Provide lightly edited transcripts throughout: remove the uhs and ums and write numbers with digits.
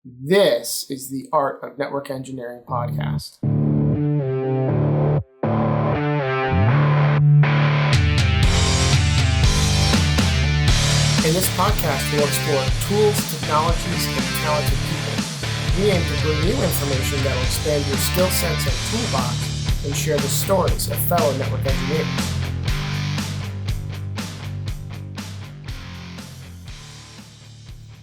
This is the Art of Network Engineering podcast. In this podcast, we'll explore tools, technologies, and talented people. We aim to bring you information that will expand your skill sets and toolbox and share the stories of fellow network engineers.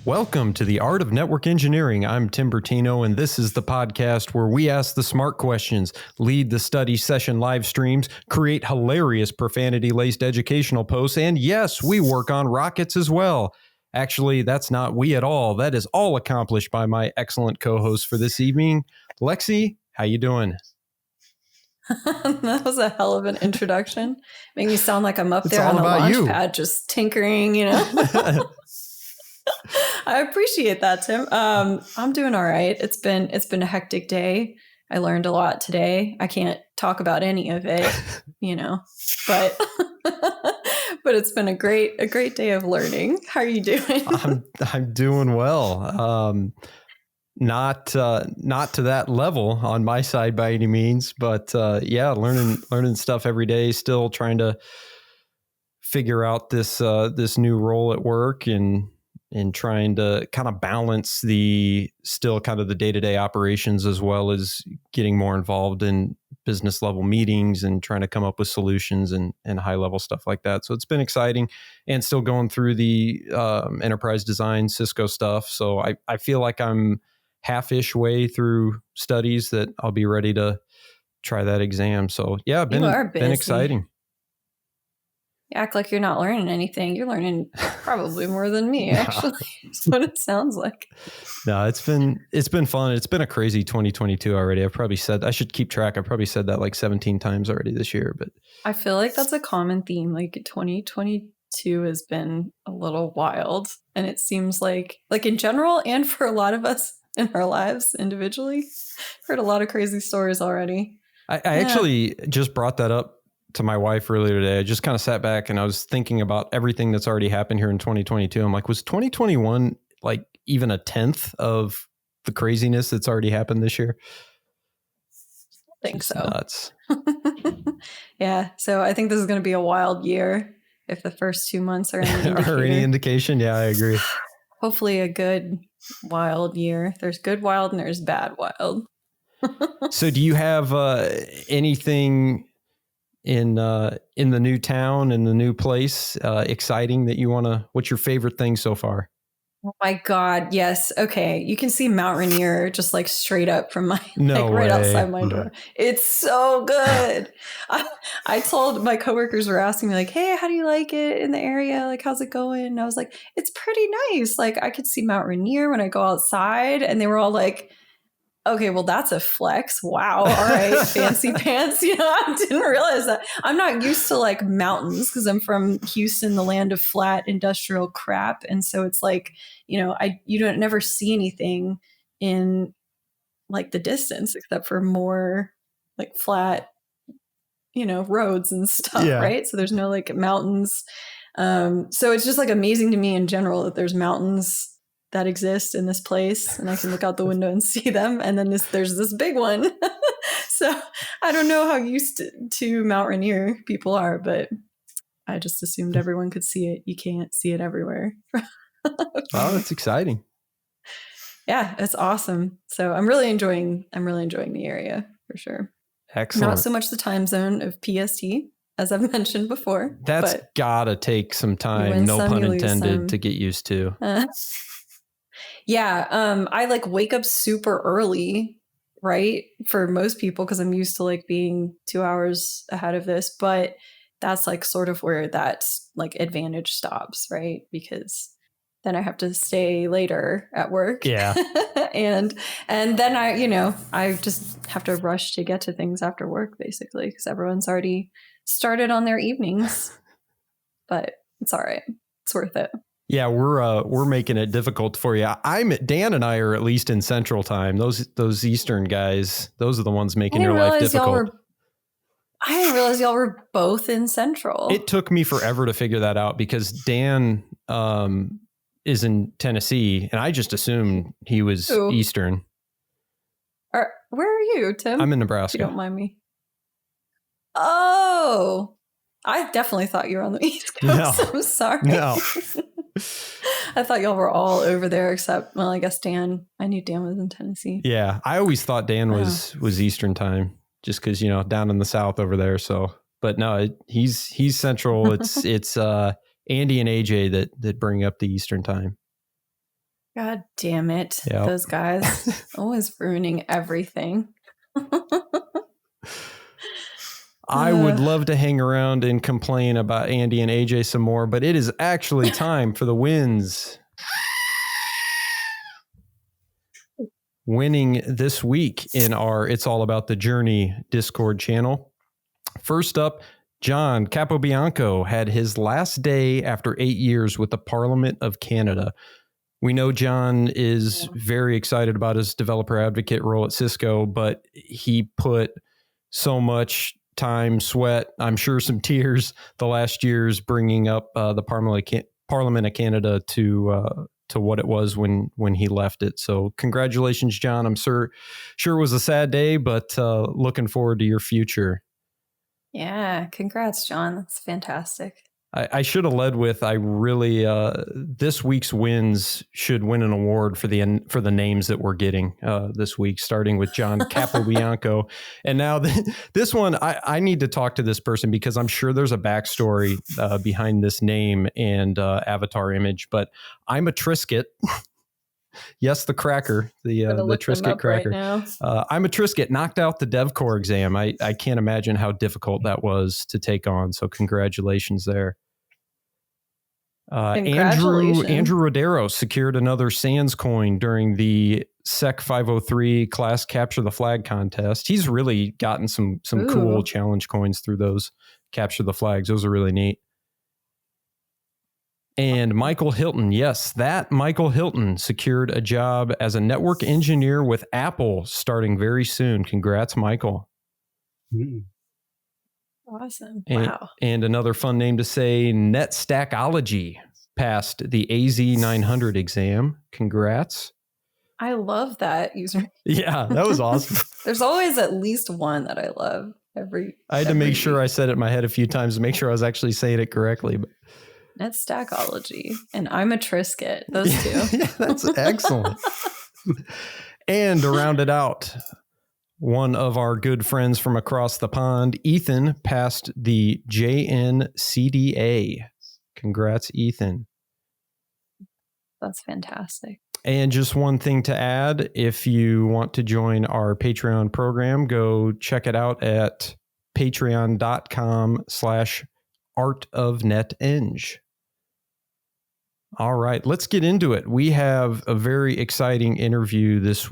Welcome to the Art of Network Engineering. I'm Tim Bertino, and this is the podcast where we ask the smart questions, lead the study session live streams, create hilarious profanity-laced educational posts, and yes, we work on rockets as well. Actually, that's not we at all. That is all accomplished by my excellent co-host for this evening. Lexi, how you doing? That was a hell of an introduction. Making me sound like I'm up there on a launch pad just tinkering, you know? I appreciate that, Tim. I'm doing all right. It's been a hectic day. I learned a lot today. I can't talk about any of it, you know, but but it's been a great day of learning. How are you doing? I'm doing well. Not to that level on my side by any means, but yeah, learning stuff every day. Still trying to figure out this new role at work and trying to kind of balance the day-to-day operations as well as getting more involved in business level meetings and trying to come up with solutions and high level stuff like that. So it's been exciting and still going through the enterprise design Cisco stuff. So I feel like I'm half-ish way through studies that I'll be ready to try that exam. So yeah, been exciting. You act like you're not learning anything. You're learning probably more than me, actually. That's what it sounds like. No, it's been fun. It's been a crazy 2022 already. I should keep track. I've probably said that like 17 times already this year, but I feel like that's a common theme. Like 2022 has been a little wild, and it seems like in general and for a lot of us in our lives individually, heard a lot of crazy stories already. I actually just brought that up to my wife earlier today. I just kind of sat back and I was thinking about everything that's already happened here in 2022. I'm like, was 2021 like even a tenth of the craziness that's already happened this year? I think so. Nuts. Yeah. So I think this is going to be a wild year if the first 2 months are any indication. Yeah, I agree. Hopefully a good wild year. There's good wild and there's bad wild. So do you have anything in the new town, in the new place, exciting that you what's your favorite thing so far? Oh my God. Yes. Okay. You can see Mount Rainier just like straight up from my, right outside my door. It's so good. I told my coworkers were asking me like, hey, how do you like it in the area? Like, how's it going? And I was like, it's pretty nice. Like I could see Mount Rainier when I go outside, and they were all like, okay, well, that's a flex. Wow. All right. Fancy pants. You know, I didn't realize that. I'm not used to like mountains because I'm from Houston, the land of flat industrial crap. And so it's like, you know, you don't never see anything in like the distance except for more like flat, you know, roads and stuff. Yeah. Right. So there's no like mountains. So it's just like amazing to me in general that there's mountains that exist in this place, and I can look out the window and see them. And then there's this big one. So I don't know how used to Mount Rainier people are, but I just assumed everyone could see it. You can't see it everywhere. Oh, that's exciting. Yeah, it's awesome. So I'm really enjoying the area for sure. Excellent. Not so much the time zone of PST, as I've mentioned before. That's gotta take some time, no pun intended, to get used to. Yeah. I like wake up super early, right? For most people, because I'm used to like being 2 hours ahead of this, but that's like sort of where that like advantage stops, right? Because then I have to stay later at work. Yeah. and then I just have to rush to get to things after work, basically, because everyone's already started on their evenings. But it's all right. It's worth it. Yeah, we're making it difficult for you. Dan and I are at least in Central Time. Those Eastern guys, those are the ones making your life difficult. I didn't realize y'all were both in Central. It took me forever to figure that out because Dan is in Tennessee, and I just assumed he was Eastern. Where are you, Tim? I'm in Nebraska. If you don't mind me. Oh, I definitely thought you were on the East Coast. No. I'm sorry. No. I thought y'all were all over there except, well, I guess Dan. I knew Dan was in Tennessee. Yeah, I always thought Dan was Eastern time, just because, you know, down in the South over there. So, but no, he's Central. It's Andy and AJ that bring up the Eastern time. God damn it. Yep. Those guys always ruining everything. I would love to hang around and complain about Andy and AJ some more, but it is actually time for the wins. Winning this week in our It's All About the Journey Discord channel. First up, John Capobianco had his last day after 8 years with the Parliament of Canada. We know John is very excited about his developer advocate role at Cisco, but he put so much time, sweat, I'm sure some tears the last years bringing up the Parliament of Canada to what it was when he left it. So congratulations, John. I'm sure it was a sad day, but looking forward to your future. Yeah, congrats, John. That's fantastic. I should have led with, I really, this week's wins should win an award for the names that we're getting this week, starting with John Capobianco. And now this one, I need to talk to this person because I'm sure there's a backstory behind this name and avatar image, but I'm a Triscuit. Yes, the cracker, the Triscuit cracker. Right I'm a Triscuit, knocked out the DevCore exam. I can't imagine how difficult that was to take on. So congratulations there. Andrew Rodero secured another Sands coin during the SEC 503 class Capture the Flag contest. He's really gotten some cool challenge coins through those Capture the Flags. Those are really neat. And Michael Hilton, yes, that Michael Hilton secured a job as a network engineer with Apple starting very soon. Congrats, Michael. Awesome. Wow. And another fun name to say, NetStackology passed the AZ900 exam. Congrats. I love that user. Yeah, that was awesome. There's always at least one that I love. I had to make sure I said it in my head a few times to make sure I was actually saying it correctly. But NetStackology and I'm a Triscuit. Those two. Yeah, that's excellent. And to round it out, one of our good friends from across the pond, Ethan, passed the JNCDA. Congrats, Ethan. That's fantastic. And just one thing to add, if you want to join our Patreon program, go check it out at patreon.com/artofneteng. All right, let's get into it. We have a very exciting interview this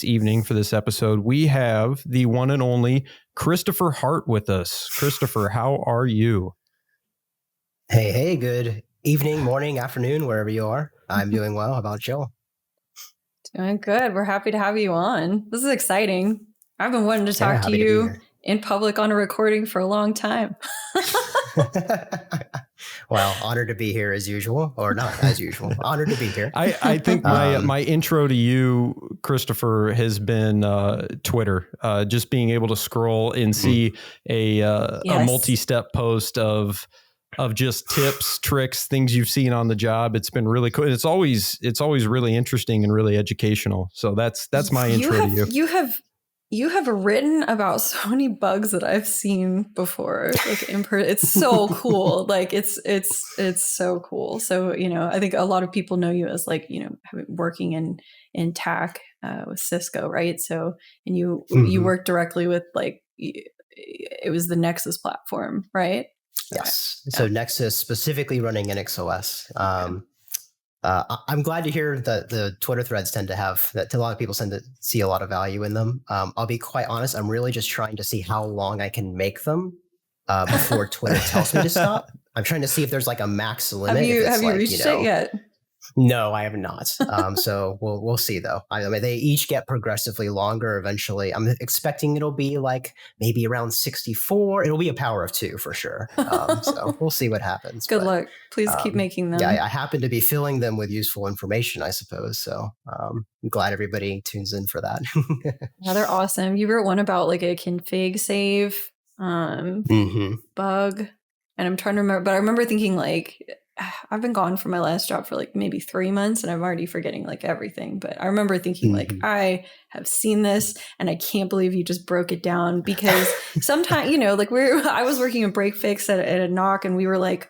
evening for this episode. We have the one and only Christopher Hart with us. Christopher, how are you? Hey, good evening, morning, afternoon, wherever you are. I'm doing well. How about you? Doing good. We're happy to have you on. This is exciting. I've been wanting to talk to you in public on a recording for a long time. Well, honored to be here as usual, or not as usual. Honored to be here. I think my intro to you, Christopher, has been Twitter. Just being able to scroll and see a multi-step post of just tips, tricks, things you've seen on the job. It's been really cool. It's always really interesting and really educational. So that's my intro to you. You have written about so many bugs that I've seen before. Like it's so cool. Like it's so cool. So, I think a lot of people know you as working in TAC with Cisco, right? So, and you work directly with it was the Nexus platform, right? Yes. Okay. So Nexus specifically running NXOS. I'm glad to hear that the Twitter threads tend to have that. A lot of people tend to see a lot of value in them. I'll be quite honest. I'm really just trying to see how long I can make them before Twitter tells me to stop. I'm trying to see if there's a max limit. Have you reached it yet? No, I have not. So we'll see though. I mean, they each get progressively longer. Eventually, I'm expecting it'll be like maybe around 64. It'll be a power of 2 for sure. So we'll see what happens. Good luck. Please keep making them. Yeah, I happen to be filling them with useful information, I suppose. So I'm glad everybody tunes in for that. Yeah, they're awesome. You wrote one about like a config save bug, and I'm trying to remember, but I remember thinking like, I've been gone from my last job for like maybe 3 months and I'm already forgetting like everything. But I remember thinking like, I have seen this and I can't believe you just broke it down, because sometimes, like I was working a break fix at a knock, and we were like,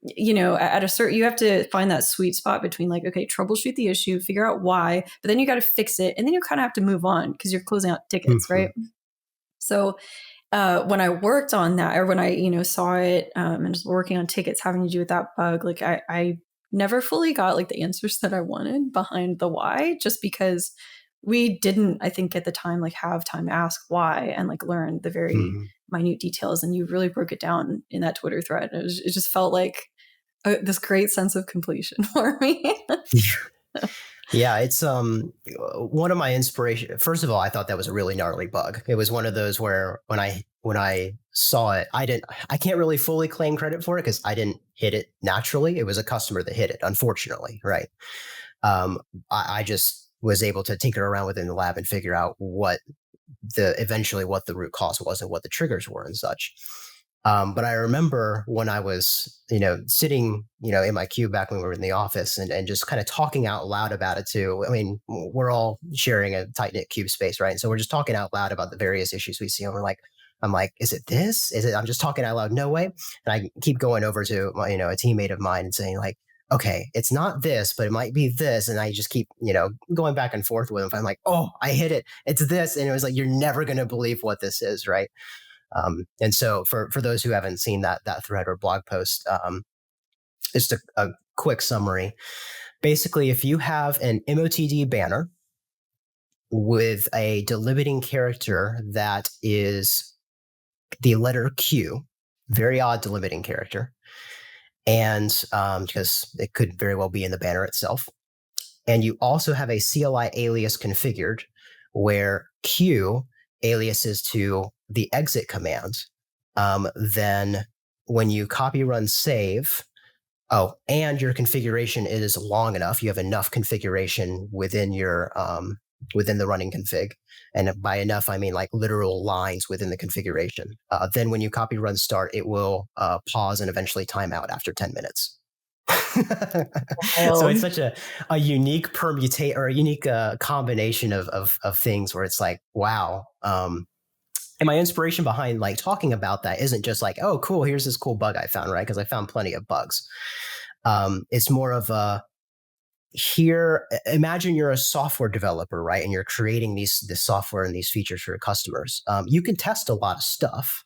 at a certain, you have to find that sweet spot between like, okay, troubleshoot the issue, figure out why, but then you got to fix it. And then you kind of have to move on because you're closing out tickets, right? So when I worked on that, or when I, saw it and just working on tickets having to do with that bug, like I never fully got like the answers that I wanted behind the why, just because we didn't, I think at the time, like have time to ask why and like learn the very minute details. And you really broke it down in that Twitter thread. It just felt like this great sense of completion for me. Yeah, it's one of my inspiration. First of all, I thought that was a really gnarly bug. It was one of those where when I saw it, I can't really fully claim credit for it because I didn't hit it naturally. It was a customer that hit it, unfortunately, right? I just was able to tinker around within the lab and figure out what the root cause was and what the triggers were and such. But I remember when I was, sitting, in my cube back when we were in the office and just kind of talking out loud about it too. I mean, we're all sharing a tight knit cube space, right? And so we're just talking out loud about the various issues we see. And I'm like, is it this? Is it, I'm just talking out loud. No way. And I keep going over to my, a teammate of mine and saying like, okay, it's not this, but it might be this. And I just keep, going back and forth with him. I'm like, oh, I hit it. It's this. And it was like, you're never going to believe what this is, right? And so for those who haven't seen that thread or blog post, just a quick summary. Basically, if you have an MOTD banner with a delimiting character that is the letter Q, very odd delimiting character, and because it could very well be in the banner itself, and you also have a CLI alias configured where Q aliases to the exit command, then when you copy run save, and your configuration is long enough, you have enough configuration within your within the running config, and by enough I mean like literal lines within the configuration, then when you copy run start, it will pause and eventually time out after 10 minutes. So it's such a unique permutation or a unique combination of things where it's like, wow. And my inspiration behind like talking about that isn't just like, oh, cool, here's this cool bug I found, right? Because I found plenty of bugs. It's more of imagine you're a software developer, right? And you're creating this software and these features for your customers. You can test a lot of stuff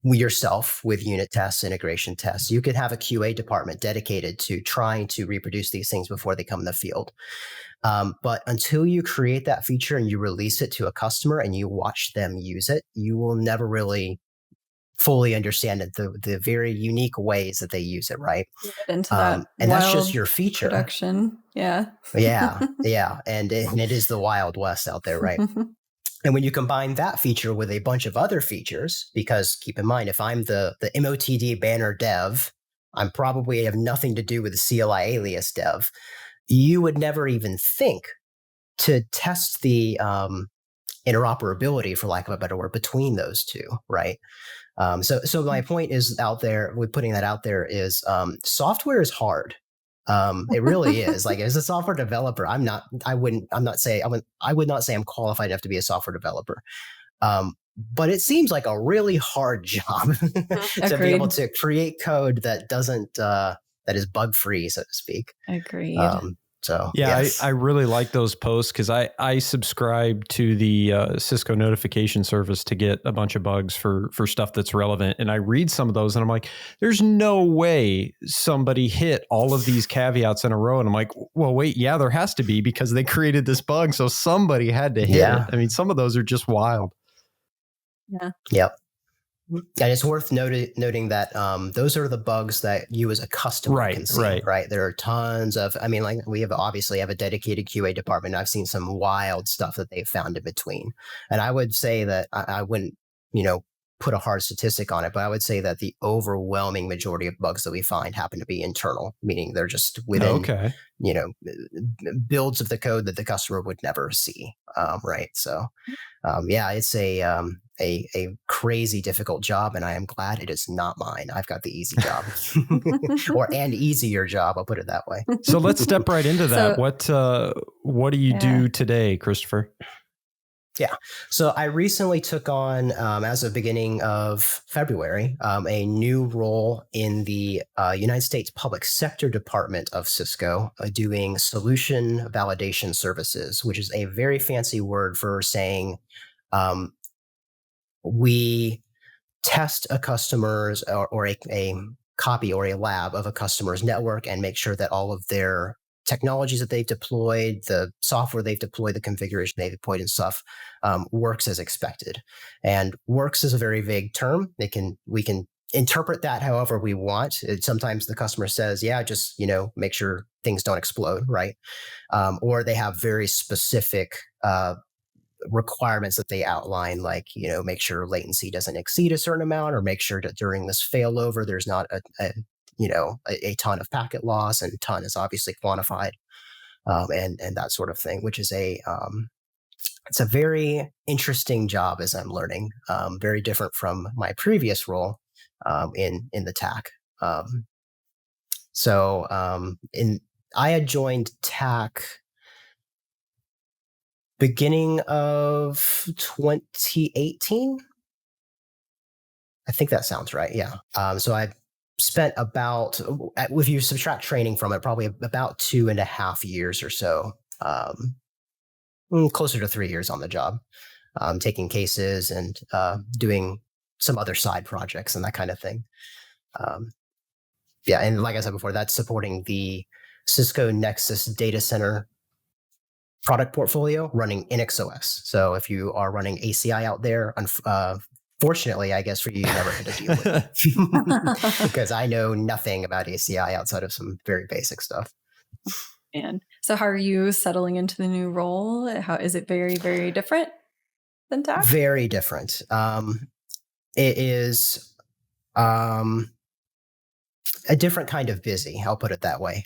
yourself with unit tests, integration tests. You could have a QA department dedicated to trying to reproduce these things before they come in the field. But until you create that feature and you release it to a customer and you watch them use it, you will never really fully understand it, the very unique ways that they use it, right? Into that and that's just your feature. Production. Yeah. Yeah. And it is the Wild West out there, right? And when you combine that feature with a bunch of other features, because keep in mind, if I'm the MOTD banner dev, I'm probably have nothing to do with the CLI alias dev. You would never even think to test the interoperability, for lack of a better word, between those two, right? So my point is out there with putting that out there is software is hard. It really is. Like as a software developer, I would not say I'm qualified enough to be a software developer. But it seems like a really hard job to be able to create code that doesn't that is bug free, so to speak. Agreed. So yeah, yes. I really like those posts because I subscribe to the Cisco notification service to get a bunch of bugs for stuff that's relevant. And I read some of those and I'm like, there's no way somebody hit all of these caveats in a row. And I'm like, well, wait, yeah, there has to be because they created this bug. So somebody had to hit it. I mean, some of those are just wild. Yeah. Yep. And it's worth noting that those are the bugs that you as a customer can see, right? There are tons of, I mean, like we obviously have a dedicated QA department. I've seen some wild stuff that they've found in between. And I would say that I wouldn't, put a hard statistic on it, but I would say that the overwhelming majority of bugs that we find happen to be internal, meaning they're just within, builds of the code that the customer would never see, right? So, it's a crazy difficult job, and I am glad it is not mine. I've got the easy job, or an easier job. I'll put it that way. So let's step right into that. What do you do today, Christopher? Yeah. So I recently took on, as of beginning of February, a new role in the United States Public Sector Department of Cisco, doing solution validation services, which is a very fancy word for saying we test a customer's or a copy or a lab of a customer's network and make sure that all of their technologies that they've deployed, the software they've deployed, the configuration they've deployed and stuff works as expected. And works is a very vague term. We can interpret that however we want. Sometimes the customer says, yeah, just, make sure things don't explode, right? Or they have very specific requirements that they outline, like, make sure latency doesn't exceed a certain amount, or make sure that during this failover, there's not a ton of packet loss, and ton is obviously quantified, and that sort of thing, which is it's a very interesting job as I'm learning, very different from my previous role in the TAC. I had joined TAC beginning of 2018. I think that sounds right. Yeah. So I spent about, if you subtract training from it, probably about 2.5 years or so, closer to 3 years on the job, taking cases and doing some other side projects and that kind of thing. And like I said before, that's supporting the Cisco Nexus data center product portfolio running NXOS. So if you are running ACI out there, fortunately, I guess for you, you never had to deal with it because I know nothing about ACI outside of some very basic stuff. And so how are you settling into the new role? How is it very, very different than TAC? Very different. It is a different kind of busy. I'll put it that way.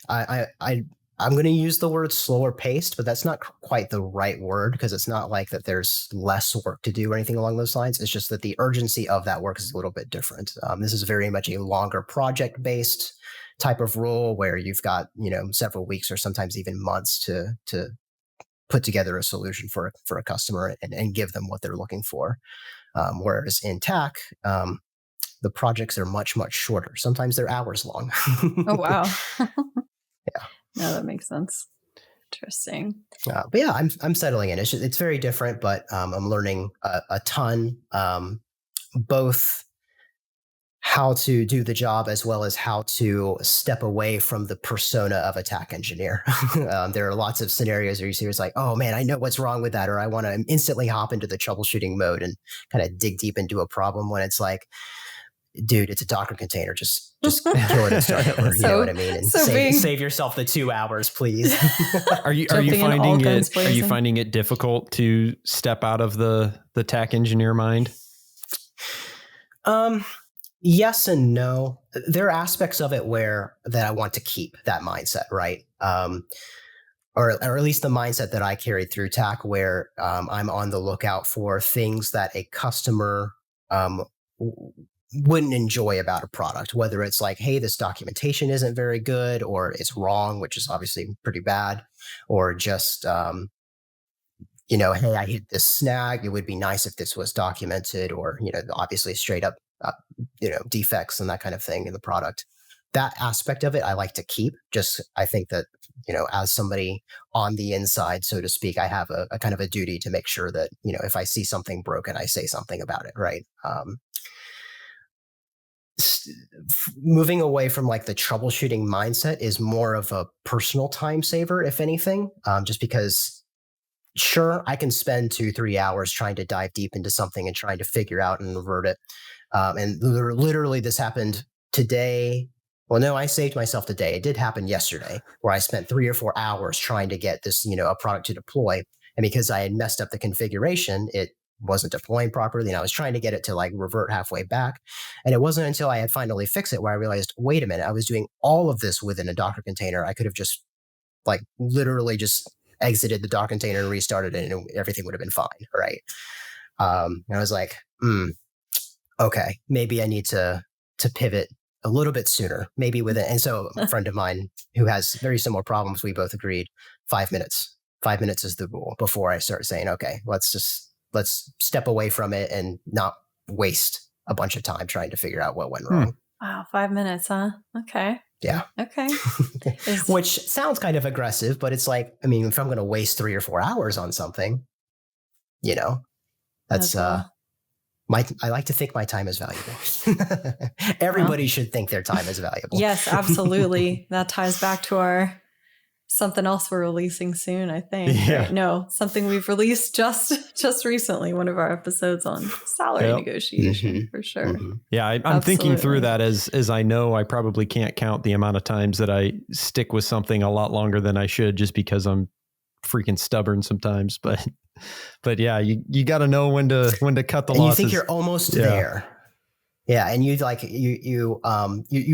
I'm going to use the word slower paced, but that's not quite the right word, because it's not like that there's less work to do or anything along those lines. It's just that the urgency of that work is a little bit different. This is very much a longer project based type of role where you've got, several weeks or sometimes even months to put together a solution for a customer and give them what they're looking for. Whereas in TAC, the projects are much, much shorter. Sometimes they're hours long. Oh, wow. Yeah. No, that makes sense. Interesting. But yeah, I'm settling in. It's very different, but I'm learning a ton, both how to do the job as well as how to step away from the persona of a TAC engineer. There are lots of scenarios where you see it's like, oh man, I know what's wrong with that, or I want to instantly hop into the troubleshooting mode and kind of dig deep into a problem, when it's like, dude, it's a Docker container. Just kill it and start over. You know what I mean? And save yourself the 2 hours, please. Are you finding it difficult to step out of the TAC engineer mind? Yes and no. There are aspects of it that I want to keep that mindset, right? Or at least the mindset that I carried through TAC, where I'm on the lookout for things that a customer wouldn't enjoy about a product, whether it's like, hey, this documentation isn't very good, or it's wrong, which is obviously pretty bad, or just, hey, I hit this snag. It would be nice if this was documented, or, obviously straight up, defects and that kind of thing in the product. That aspect of it, I like to keep. I think that, as somebody on the inside, so to speak, I have a kind of a duty to make sure that, if I see something broken, I say something about it, right? Moving away from like the troubleshooting mindset is more of a personal time saver, if anything, just because sure, I can spend 2-3 hours trying to dive deep into something and trying to figure out and revert it. And literally this happened today. Well, no, I saved myself today. It did happen yesterday where I spent 3 or 4 hours trying to get this, a product to deploy. And because I had messed up the configuration, it wasn't deploying properly. And I was trying to get it to like revert halfway back. And it wasn't until I had finally fixed it where I realized, wait a minute, I was doing all of this within a Docker container. I could have just like literally just exited the Docker container and restarted it and everything would have been fine. Right. And I was like, okay, maybe I need to pivot a little bit sooner, maybe with it. And so a friend of mine who has very similar problems, we both agreed 5 minutes. 5 minutes is the rule before I start saying, okay, let's step away from it and not waste a bunch of time trying to figure out what went wrong. Wow, 5 minutes, huh? Okay. Yeah. Okay. Which sounds kind of aggressive, but it's like, I mean, if I'm going to waste 3 or 4 hours on something, that's I like to think my time is valuable. Everybody should think their time is valuable. Yes, absolutely. That ties back to our something else we're releasing soon, I think. Yeah. Right? No, something we've released just recently, one of our episodes on salary negotiation, for sure. Mm-hmm. Yeah, I'm thinking through that as I know I probably can't count the amount of times that I stick with something a lot longer than I should just because I'm freaking stubborn sometimes. But yeah, you got to know when to cut the losses. You think you're almost there. Yeah, and you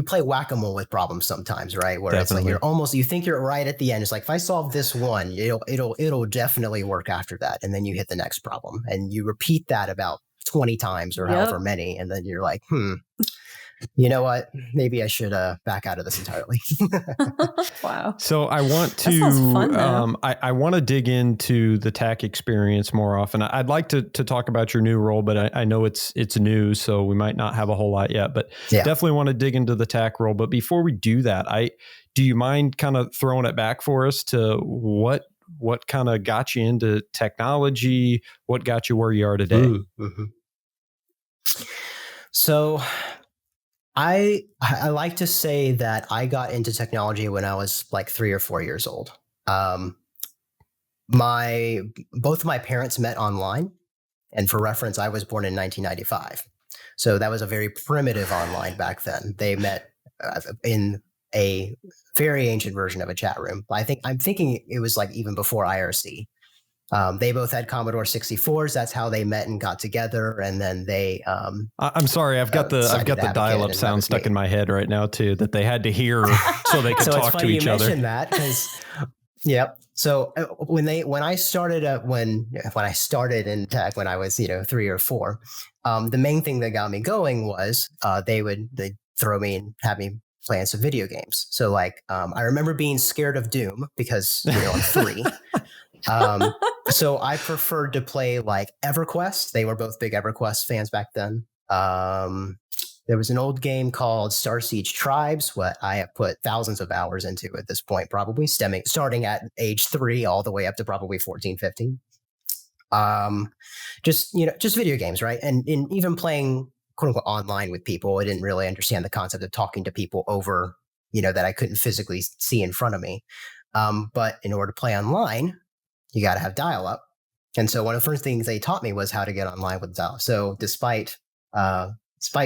play whack-a-mole with problems sometimes, right? Where Definitely. It's like you think you're right at the end. It's like if I solve this one, it'll definitely work after that, and then you hit the next problem, and you repeat that about 20 times or however many, and then you're like, you know what? Maybe I should back out of this entirely. Wow. So I want to, I want to dig into the TAC experience more often. I'd like to talk about your new role, but I know it's new, so we might not have a whole lot yet, but definitely want to dig into the TAC role. But before we do that, do you mind kind of throwing it back for us to what kind of got you into technology? What got you where you are today? Mm-hmm. So I like to say that I got into technology when I was like 3 or 4 years old. Both of my parents met online, and for reference, I was born in 1995. So that was a very primitive online back then. They met in a very ancient version of a chat room. I'm thinking it was like even before IRC. They both had Commodore 64s. That's how they met and got together. And then they. I'm sorry, I've got the dial-up sound stuck in my head right now too. That they had to hear so they could talk to each other. You mentioned that because, yep. So when I started in tech when I was 3 or 4, the main thing that got me going was they'd throw me and have me playing some video games. So like I remember being scared of Doom because I'm 3. So I preferred to play like EverQuest. They were both big EverQuest fans back then. There was an old game called Star Siege Tribes, what I have put thousands of hours into at this point, probably starting at age 3 all the way up to probably 14, 15. Just video games, right? And even playing quote unquote online with people, I didn't really understand the concept of talking to people over, that I couldn't physically see in front of me. But in order to play online, you got to have dial-up. And so one of the first things they taught me was how to get online with dial-up. So despite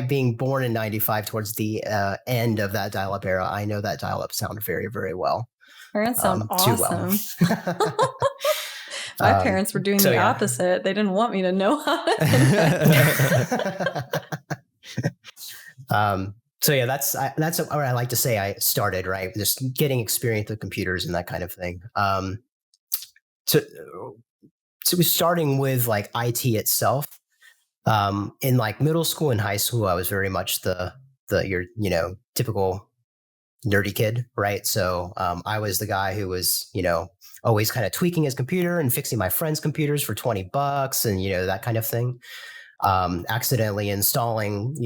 being born in 95 towards the end of that dial-up era, I know that dial-up sounded very, very well. Parents sound awesome. Too well. My parents were doing the opposite. They didn't want me to know how to. So yeah, that's where I like to say I started, right? Just getting experience with computers and that kind of thing. So starting with like IT itself, in like middle school and high school, I was very much your typical nerdy kid, right? So I was the guy who was always kind of tweaking his computer and fixing my friends' computers for $20 and that kind of thing. Accidentally installing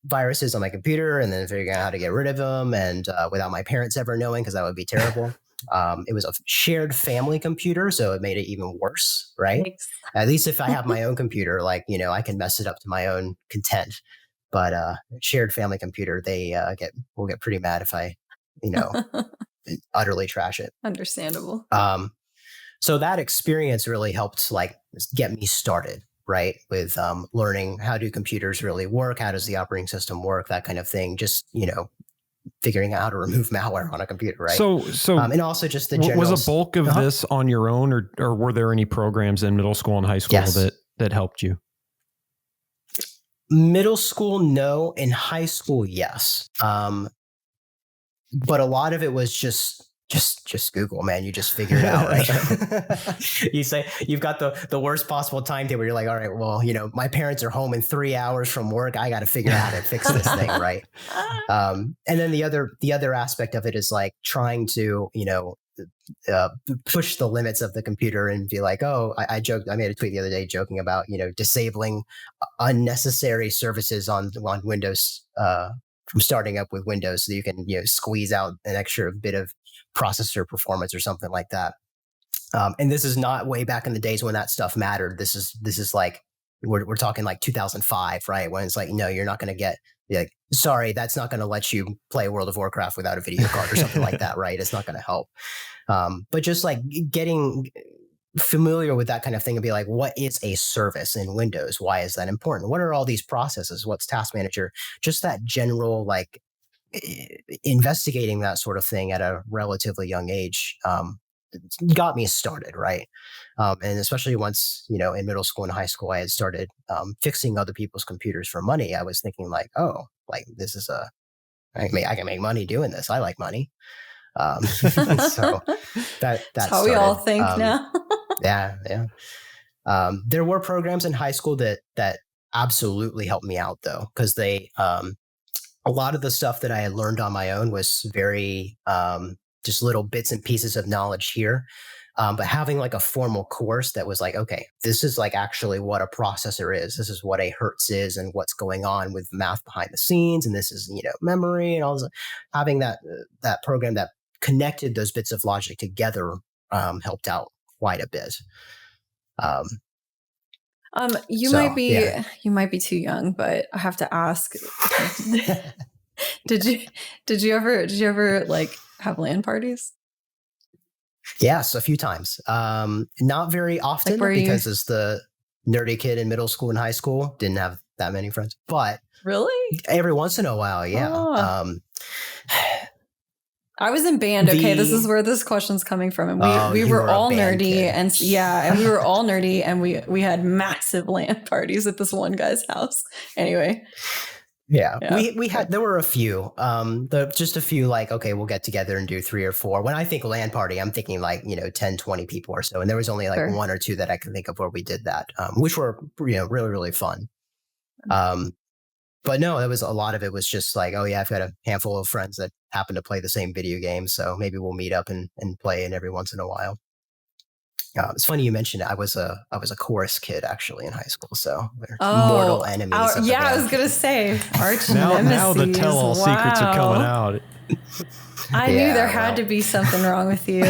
viruses on my computer and then figuring out how to get rid of them, and without my parents ever knowing, because that would be terrible. It was a shared family computer, so it made it even worse, right? Thanks. At least if I have my own computer, I can mess it up to my own content. But shared family computer, they will get pretty mad if I, utterly trash it. Understandable. So that experience really helped get me started. right? With learning how do computers really work? How does the operating system work? That kind of thing. Just, figuring out how to remove malware on a computer, right? So and also just the general... Was a bulk of this on your own, or were there any programs in middle school and high school that helped you? Middle school, no. In high school, yes. But a lot of it was just Google, man. You just figure it out, right? You say you've got the worst possible timetable. You're like, all right, well, my parents are home in 3 hours from work. I got to figure out how to fix this thing, right? And then the other aspect of it is like trying to, push the limits of the computer and be like, oh, I joked. I made a tweet the other day joking about, disabling unnecessary services on Windows, from starting up with Windows, so you can squeeze out an extra bit of processor performance or something like that. And this is not way back in the days when that stuff mattered. This is like we're talking like 2005, right? When it's like, no, you're not going to get sorry, that's not going to let you play World of Warcraft without a video card or something like that, right? It's not going to help. But just like getting familiar with that kind of thing and be like, what is a service in Windows? Why is that important? What are all these processes? What's Task Manager? Just that general, like, investigating that sort of thing at a relatively young age got me started, right? And especially once, in middle school and high school, I had started fixing other people's computers for money. I was thinking like, oh, like this is I can make money doing this. I like money. So that's how we all think now. Yeah. There were programs in high school that absolutely helped me out, though, because they a lot of the stuff that I had learned on my own was very just little bits and pieces of knowledge here. But having like a formal course that was like, okay, this is like actually what a processor is. This is what a hertz is and what's going on with math behind the scenes. And this is, memory and all this. Having that program that connected those bits of logic together helped out quite a bit. You might be too young, but I have to ask, did you ever like have LAN parties? Yes, a few times. Not very often, like because as the nerdy kid in middle school and high school, didn't have that many friends, but really every once in a while. Yeah. Oh. I was in band. Okay, this is where this question's coming from, and we were all nerdy, and we were all nerdy, and we had massive LAN parties at this one guy's house. Anyway, yeah. We had there were a few, just a few like, okay, we'll get together and do 3 or 4. When I think LAN party, I'm thinking like 10, 20 people or so, and there was only like 1 or 2 that I can think of where we did that, which were really really fun. But no, a lot of it was just like, oh yeah, I've got a handful of friends that happen to play the same video game, so maybe we'll meet up and play it every once in a while. It's funny you mentioned it. I was a chorus kid actually in high school, so we're mortal enemies. I was gonna say arch now the nemesis. tell-all secrets are coming out. I knew there had to be something wrong with you.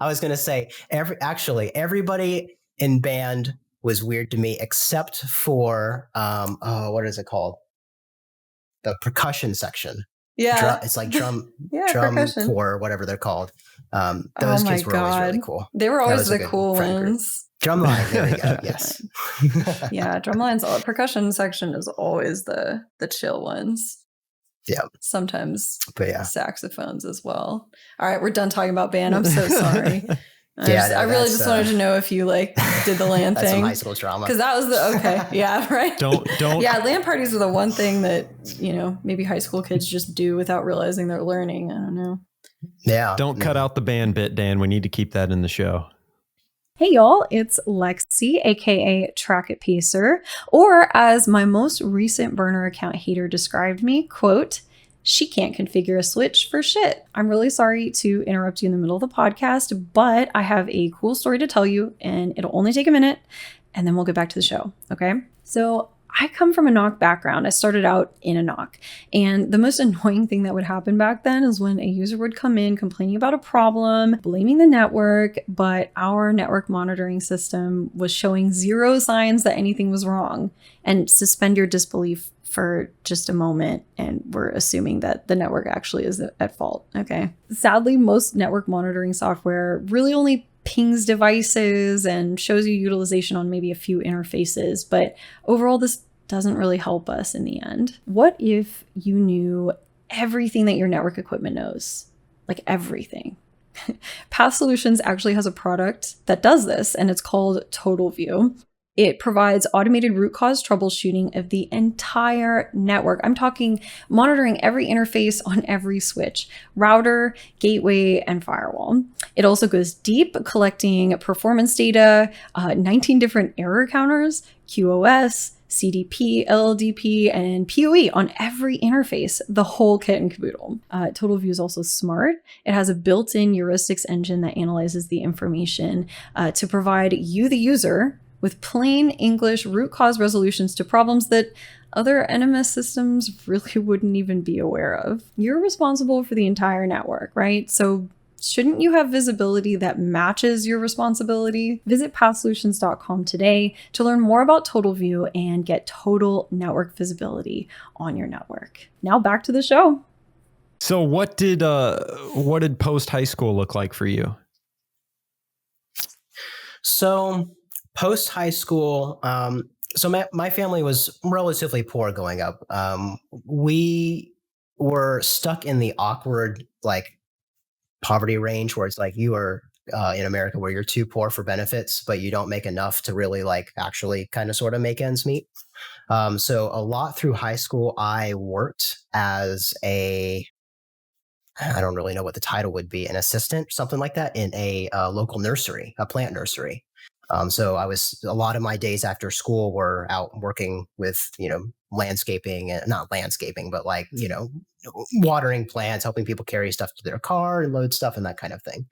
I was gonna say everybody in band was weird to me, except for what is it called? The percussion section. Yeah, it's like drum percussion. For whatever they're called. Those kids were always really cool. They were always the cool ones. Drumline, there we go. Yes. Yeah, drumlines. Percussion section is always the chill ones. Yeah. Sometimes, but yeah, saxophones as well. All right, we're done talking about band. I'm so sorry. I really just wanted to know if you like did the LAN that's thing. Some high school drama. Because that was okay. Yeah, right. Don't. Yeah, LAN parties are the one thing that maybe high school kids just do without realizing they're learning. I don't know. Yeah. Don't cut out the band bit, Dan. We need to keep that in the show. Hey y'all, it's Lexi, aka Track It Pacer, or as my most recent burner account hater described me, quote, "She can't configure a switch for shit." I'm really sorry to interrupt you in the middle of the podcast, but I have a cool story to tell you, and it'll only take a minute, and then we'll get back to the show, okay? So I come from a NOC background. I started out in a NOC, and the most annoying thing that would happen back then is when a user would come in complaining about a problem, blaming the network, but our network monitoring system was showing 0 signs that anything was wrong. And suspend your disbelief for just a moment, and we're assuming that the network actually is at fault, okay? Sadly, most network monitoring software really only pings devices and shows you utilization on maybe a few interfaces. But overall, this doesn't really help us in the end. What if you knew everything that your network equipment knows? Like everything. PathSolutions actually has a product that does this, and it's called TotalView. It provides automated root cause troubleshooting of the entire network. I'm talking monitoring every interface on every switch, router, gateway, and firewall. It also goes deep, collecting performance data, 19 different error counters, QoS, CDP, LLDP, and PoE on every interface, the whole kit and caboodle. TotalView is also smart. It has a built-in heuristics engine that analyzes the information to provide you, the user, with plain English root cause resolutions to problems that other NMS systems really wouldn't even be aware of. You're responsible for the entire network, right? So shouldn't you have visibility that matches your responsibility? Visit PathSolutions.com today to learn more about TotalView and get total network visibility on your network. Now back to the show. So what did post high school look like for you? So post high school, so my family was relatively poor growing up. We were stuck in the awkward poverty range where it's like you are in America where you're too poor for benefits, but you don't make enough to really actually kind of sort of make ends meet. So a lot through high school, I worked as I don't really know what the title would be, an assistant, something like that, in a local nursery, a plant nursery. So a lot of my days after school were out working with, landscaping, and not landscaping, but watering plants, helping people carry stuff to their car and load stuff and that kind of thing.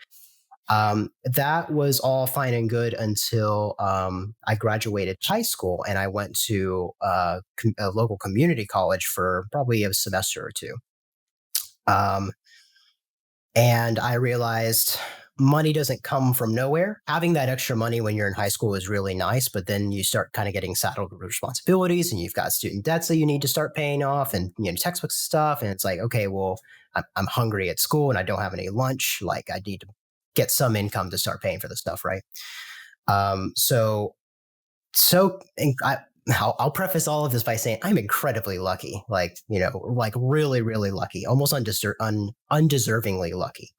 That was all fine and good until I graduated high school and I went to a local community college for probably a semester or two. And I realized money doesn't come from nowhere. Having that extra money when you're in high school is really nice, but then you start kind of getting saddled with responsibilities and you've got student debts that you need to start paying off and textbook stuff. And it's like, okay, well, I'm hungry at school and I don't have any lunch. I need to get some income to start paying for this stuff, right? I'll preface all of this by saying I'm incredibly lucky, really, really lucky, almost undeservingly lucky.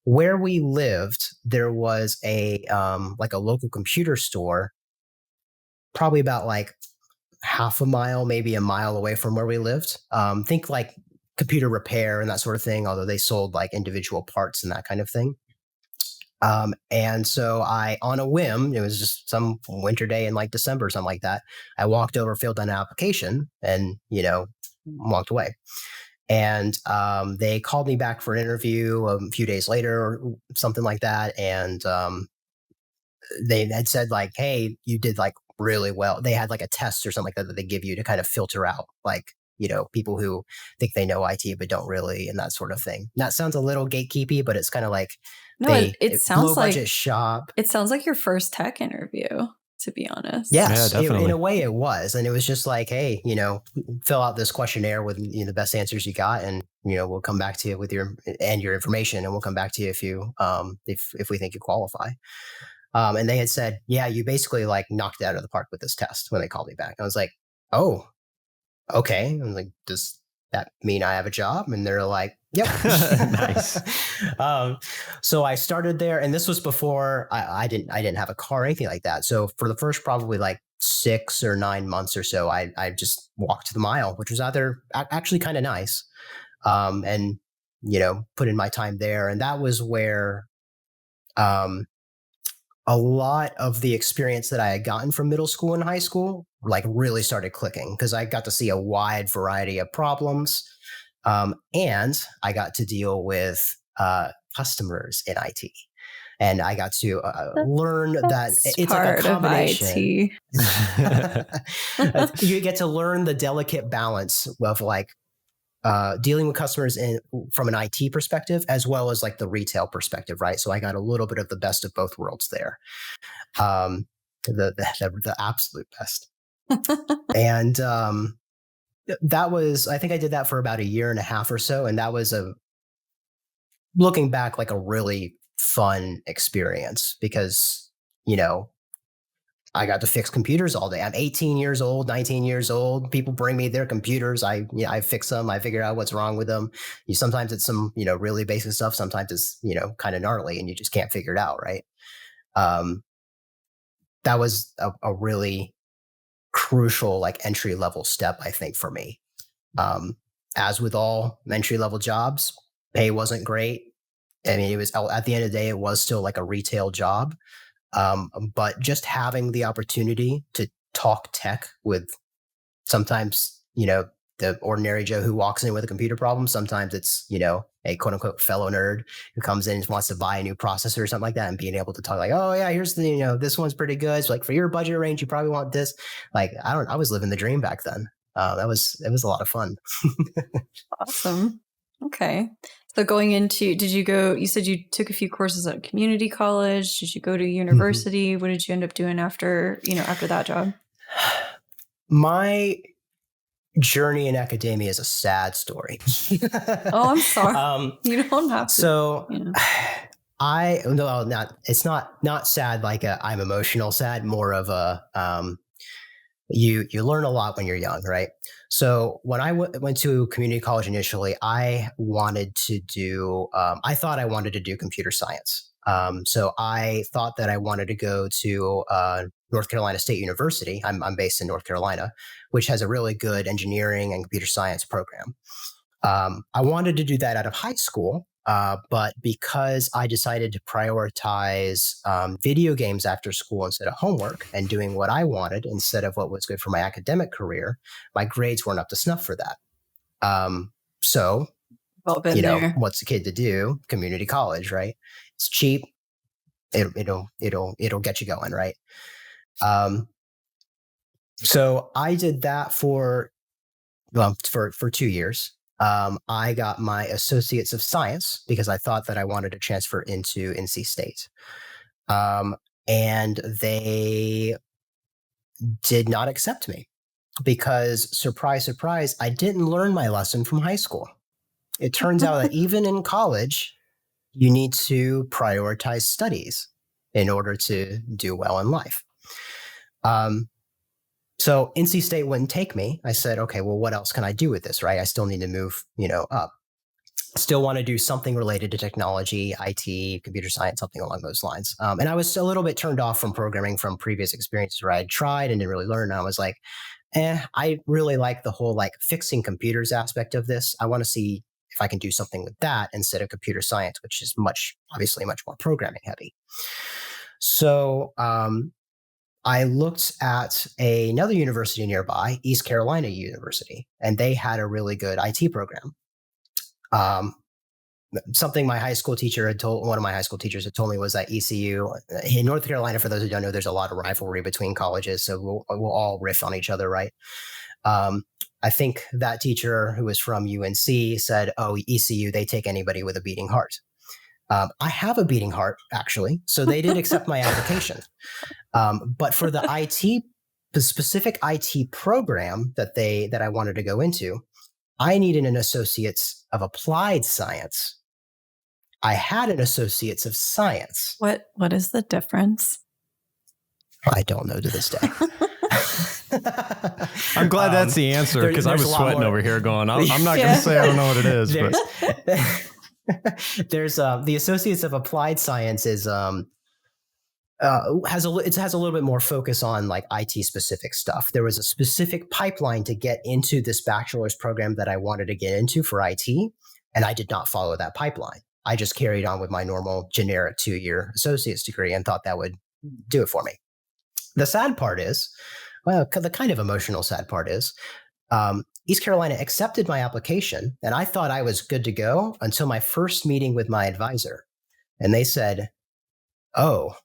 Where we lived, there was a local computer store, probably about half a mile, maybe a mile away from where we lived. Think computer repair and that sort of thing, although they sold individual parts and that kind of thing. And so I, on a whim, it was just some winter day in December or something like that, I walked over, filled out an application and, walked away. And they called me back for an interview a few days later or something like that. And they had said hey, you did really well. They had a test or something like that they give you to kind of filter out people who think they know IT but don't really, and that sort of thing. And that sounds a little gatekeepy, but it's kind of no, it sounds low budget shop. It sounds like your first tech interview, to be honest. Yes, yeah, in a way it was. And it was just hey, fill out this questionnaire with the best answers you got. And, we'll come back to you with your information and we'll come back to you if you, if we think you qualify. And they had said, yeah, you basically knocked it out of the park with this test when they called me back. I was like, oh, okay. I was like, does that mean I have a job? And they're like, yep. Nice. So I started there, and this was before I didn't have a car or anything like that. So for the first probably 6 or 9 months or so, I just walked the mile, which was actually kind of nice. And put in my time there, and that was where a lot of the experience that I had gotten from middle school and high school really started clicking, because I got to see a wide variety of problems. And I got to deal with customers in IT. And I got to learn that it's a combination. You get to learn the delicate balance of dealing with customers from an IT perspective, as well as the retail perspective, right? So I got a little bit of the best of both worlds there, the absolute best. And that was, I think I did that for about 1.5 years or so, and that was looking back, a really fun experience because, I got to fix computers all day. I'm 18 years old, 19 years old. People bring me their computers. I fix them. I figure out what's wrong with them. Sometimes it's some, really basic stuff. Sometimes it's, kind of gnarly and you just can't figure it out. Right. That was a really crucial, like, entry level step, I think, for me. As with all entry level jobs, pay wasn't great. I mean, it was, at the end of the day, it was still like a retail job. But just having the opportunity to talk tech with sometimes, the ordinary Joe who walks in with a computer problem. Sometimes it's, a quote unquote fellow nerd who comes in and wants to buy a new processor or something like that, and being able to talk like, oh yeah, here's the, this one's pretty good. So like for your budget range, you probably want this. Like, I was living the dream back then. It was a lot of fun. Awesome. Okay. So going into, you said you took a few courses at community college. Did you go to university? Mm-hmm. What did you end up doing after that job? My journey in academia is a sad story. Oh, I'm sorry. You don't have to. So it's not sad like I'm emotional sad, more of a, you learn a lot when you're young, right? So when I went to community college initially, I wanted to do, I thought I wanted to do computer science. So I thought that I wanted to go to North Carolina State University. I'm based in North Carolina, which has a really good engineering and computer science program. I wanted to do that out of high school. But because I decided to prioritize video games after school instead of homework and doing what I wanted instead of what was good for my academic career, my grades weren't up to snuff for that. So, what's a kid to do? Community college, right? It's cheap. It'll get you going, right? So I did that for 2 years. I got my Associates of Science because I thought that I wanted to transfer into NC State. And they did not accept me because, surprise, surprise, I didn't learn my lesson from high school. It turns out that even in college, you need to prioritize studies in order to do well in life. So NC State wouldn't take me. I said, okay, well, what else can I do with this, right? I still need to move, up. Still want to do something related to technology, IT, computer science, something along those lines. And I was a little bit turned off from programming from previous experiences where I had tried and didn't really learn. And I was like, I really like the whole like fixing computers aspect of this. I want to see if I can do something with that instead of computer science, which is obviously much more programming heavy. So, I looked at another university nearby, East Carolina University, and they had a really good IT program. Something one of my high school teachers had told me was that ECU in North Carolina, for those who don't know, there's a lot of rivalry between colleges, so we'll all riff on each other, right? I think that teacher who was from UNC said, "Oh, ECU, they take anybody with a beating heart." I have a beating heart, actually, so they did accept my application. But for the specific IT program that I wanted to go into, I needed an Associates of Applied Science. I had an Associates of Science. What is the difference? I don't know to this day. I'm glad that's the answer because I was sweating over here going, I'm not going to say I don't know what it is. There's the Associates of Applied Science is has a little bit more focus on like IT specific stuff. There was a specific pipeline to get into this bachelor's program that I wanted to get into for IT, and I did not follow that pipeline. I just carried on with my normal generic 2-year associate's degree and thought that would do it for me. The sad part is, the kind of emotional sad part is, East Carolina accepted my application, and I thought I was good to go until my first meeting with my advisor. And they said, oh,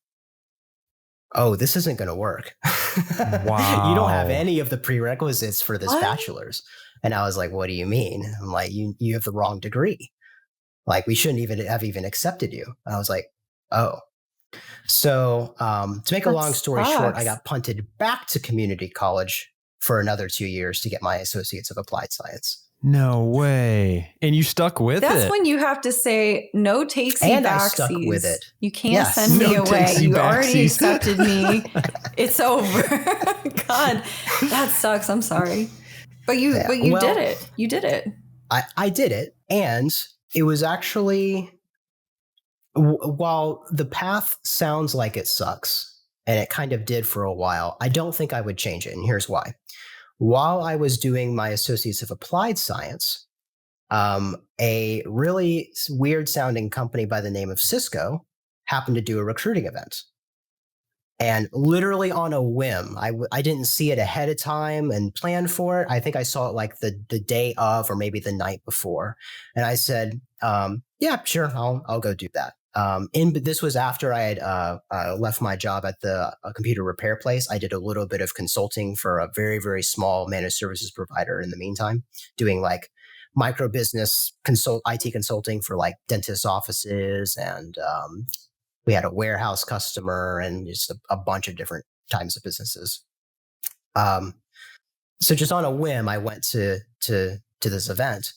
this isn't going to work. Wow. You don't have any of the prerequisites for this bachelor's. And I was like, what do you mean? I'm like, you have the wrong degree. Like, we shouldn't even have accepted you. And I was like, oh. So to make a long story short, I got punted back to community college for another 2 years to get my Associates of Applied Science. No way. And you stuck with it. That's when you have to say, no takesy and backsies. I stuck with it. You can't send me away. You already accepted me. It's over. God, that sucks. I'm sorry. But you did it. You did it. I did it. And it was actually, while the path sounds like it sucks, and it kind of did for a while, I don't think I would change it. And here's why. While I was doing my Associates of Applied Science, a really weird sounding company by the name of Cisco happened to do a recruiting event. And literally on a whim, I didn't see it ahead of time and plan for it. I think I saw it like the day of or maybe the night before. And I said, yeah, sure, I'll go do that. This was after I had left my job at the computer repair place. I did a little bit of consulting for a very, very small managed services provider in the meantime, doing like micro business IT consulting for like dentist offices. And we had a warehouse customer and just a bunch of different types of businesses. So just on a whim, I went to this event.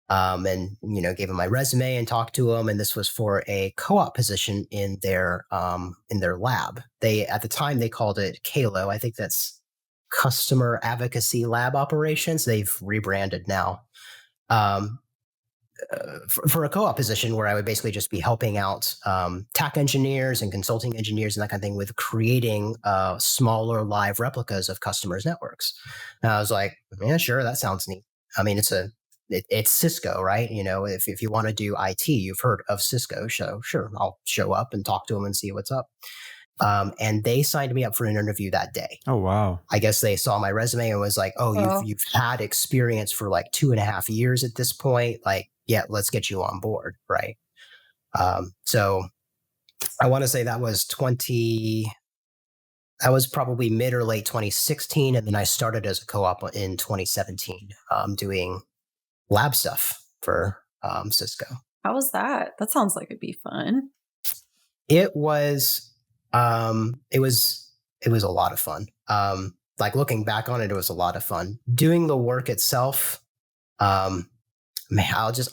And, gave him my resume and talked to him. And this was for a co-op position in their lab. At the time they called it CALO. I think that's Customer Advocacy Lab Operations. They've rebranded now. For a co-op position where I would basically just be helping out TAC engineers and consulting engineers and that kind of thing with creating smaller live replicas of customers' networks. And I was like, yeah, sure, that sounds neat. I mean, it's Cisco, right? If you want to do IT, you've heard of Cisco, so sure, I'll show up and talk to them and see what's up. And they signed me up for an interview that day. Oh, wow. I guess they saw my resume and was like, you've had experience for like 2.5 years at this point. Like, yeah, let's get you on board, right? So I want to say that was probably mid or late 2016. And then I started as a co-op in 2017, doing lab stuff for Cisco. How was that? That sounds like it'd be fun. It was a lot of fun. Like looking back on it, it was a lot of fun. Doing the work itself, man,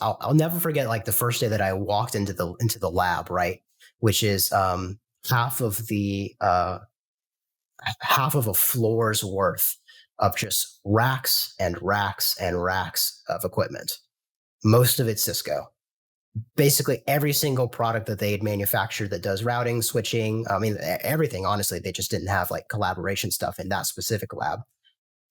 I'll never forget like the first day that I walked into the lab, right? Which is half of a floor's worth of just racks and racks and racks of equipment. Most of it's Cisco. Basically every single product that they had manufactured that does routing, switching, I mean, everything, honestly, they just didn't have like collaboration stuff in that specific lab.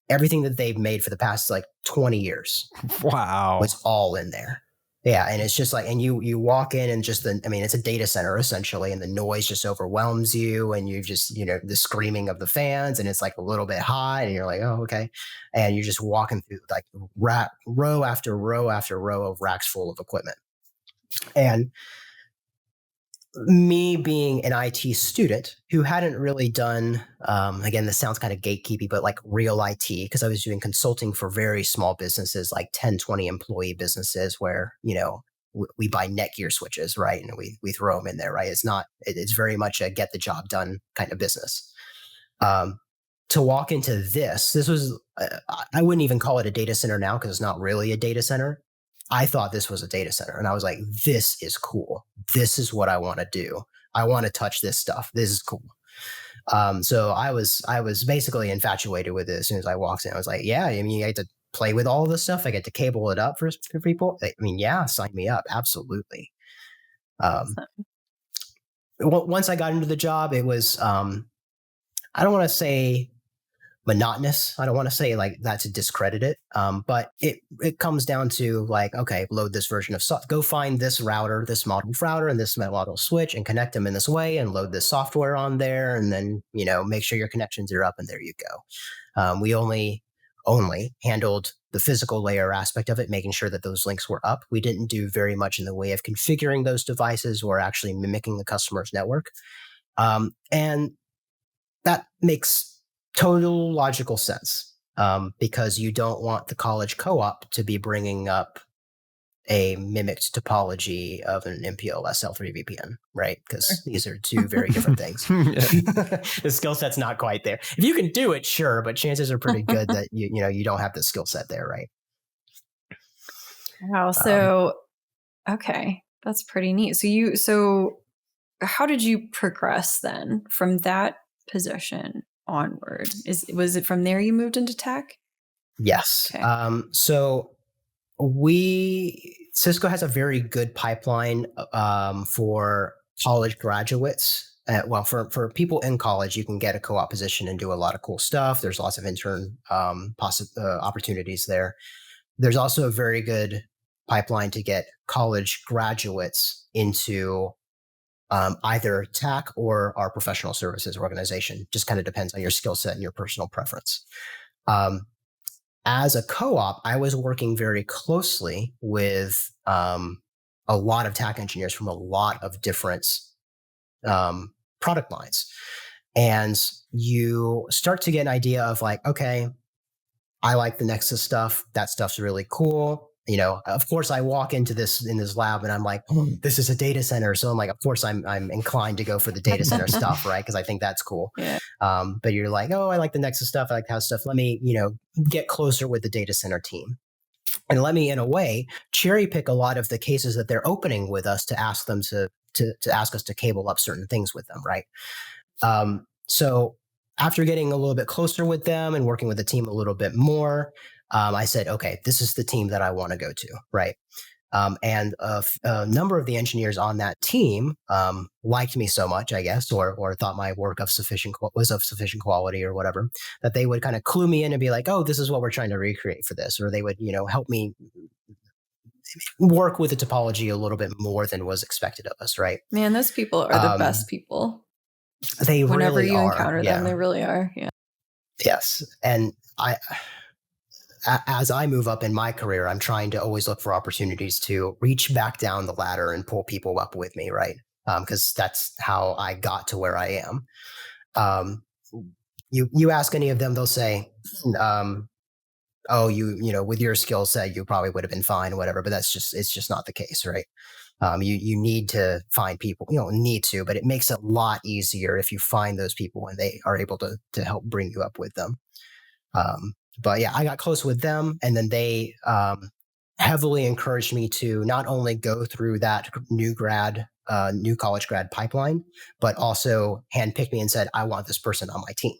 Everything that they've made for the past like 20 years. Wow. Was all in there. Yeah. And it's just like, and you walk in and just it's a data center essentially, and the noise just overwhelms you, and you just, the screaming of the fans, and it's like a little bit high, and you're like, oh, okay. And you're just walking through like row after row after row of racks full of equipment. And me being an IT student who hadn't really done, again, this sounds kind of gatekeepy, but like real IT, because I was doing consulting for very small businesses, like 10, 20 employee businesses where, we buy Netgear switches, right? And we throw them in there, right? It's very much a get the job done kind of business. To walk into this was, I wouldn't even call it a data center now because it's not really a data center. I thought this was a data center, and I was like, this is cool. This is what I want to do. I want to touch this stuff. This is cool. So I was basically infatuated with it as soon as I walked in. I was like, yeah, I mean, I get to play with all this stuff. I get to cable it up for people. I mean, yeah, sign me up. Absolutely. Once I got into the job, it was, I don't want to say monotonous. I don't want to say like that to discredit it. But it comes down to like, okay, load this version of go find this router, this model router, and this model switch, and connect them in this way, and load this software on there, and then make sure your connections are up, and there you go. We only handled the physical layer aspect of it, making sure that those links were up. We didn't do very much in the way of configuring those devices or actually mimicking the customer's network, and that makes total logical sense, because you don't want the college co-op to be bringing up a mimicked topology of an MPLS L3 VPN, right? Because these are two very different things. The skill set's not quite there. If you can do it, sure, but chances are pretty good that you don't have the skill set there, right? Wow. So, okay, that's pretty neat. So how did you progress then from that position onward? Was it from there you moved into tech? Yes. Okay. So Cisco has a very good pipeline for college graduates. Well, for people in college, you can get a co-op position and do a lot of cool stuff. There's lots of intern opportunities there. There's also a very good pipeline to get college graduates into either TAC or our professional services organization. Just kind of depends on your skill set and your personal preference. As a co-op, I was working very closely with a lot of TAC engineers from a lot of different product lines. And you start to get an idea of like, okay, I like the Nexus stuff. That stuff's really cool. Of course, I walk into this lab and I'm like, this is a data center. So I'm like, of course, I'm inclined to go for the data center stuff, right? Because I think that's cool. Yeah. But you're like, oh, I like the Nexus stuff. I like house stuff. Let me, get closer with the data center team. And let me, in a way, cherry pick a lot of the cases that they're opening with us to ask them to ask us to cable up certain things with them, right? So after getting a little bit closer with them and working with the team a little bit more, I said, okay, this is the team that I want to go to, right? And a number of the engineers on that team liked me so much, I guess, or thought my work was of sufficient quality or whatever, that they would kind of clue me in and be like, oh, this is what we're trying to recreate for this. Or they would, help me work with the topology a little bit more than was expected of us, right? Man, those people are the best people. They Whenever really you are. encounter them, they really are. Yeah. Yes. And as I move up in my career, I'm trying to always look for opportunities to reach back down the ladder and pull people up with me, right? Because that's how I got to where I am. You ask any of them, they'll say, oh, with your skill set, you probably would have been fine, whatever. But it's just not the case, right? You need to find people, but it makes it a lot easier if you find those people and they are able to help bring you up with them. But yeah, I got close with them, and then they heavily encouraged me to not only go through that new college grad pipeline, but also handpicked me and said, I want this person on my team.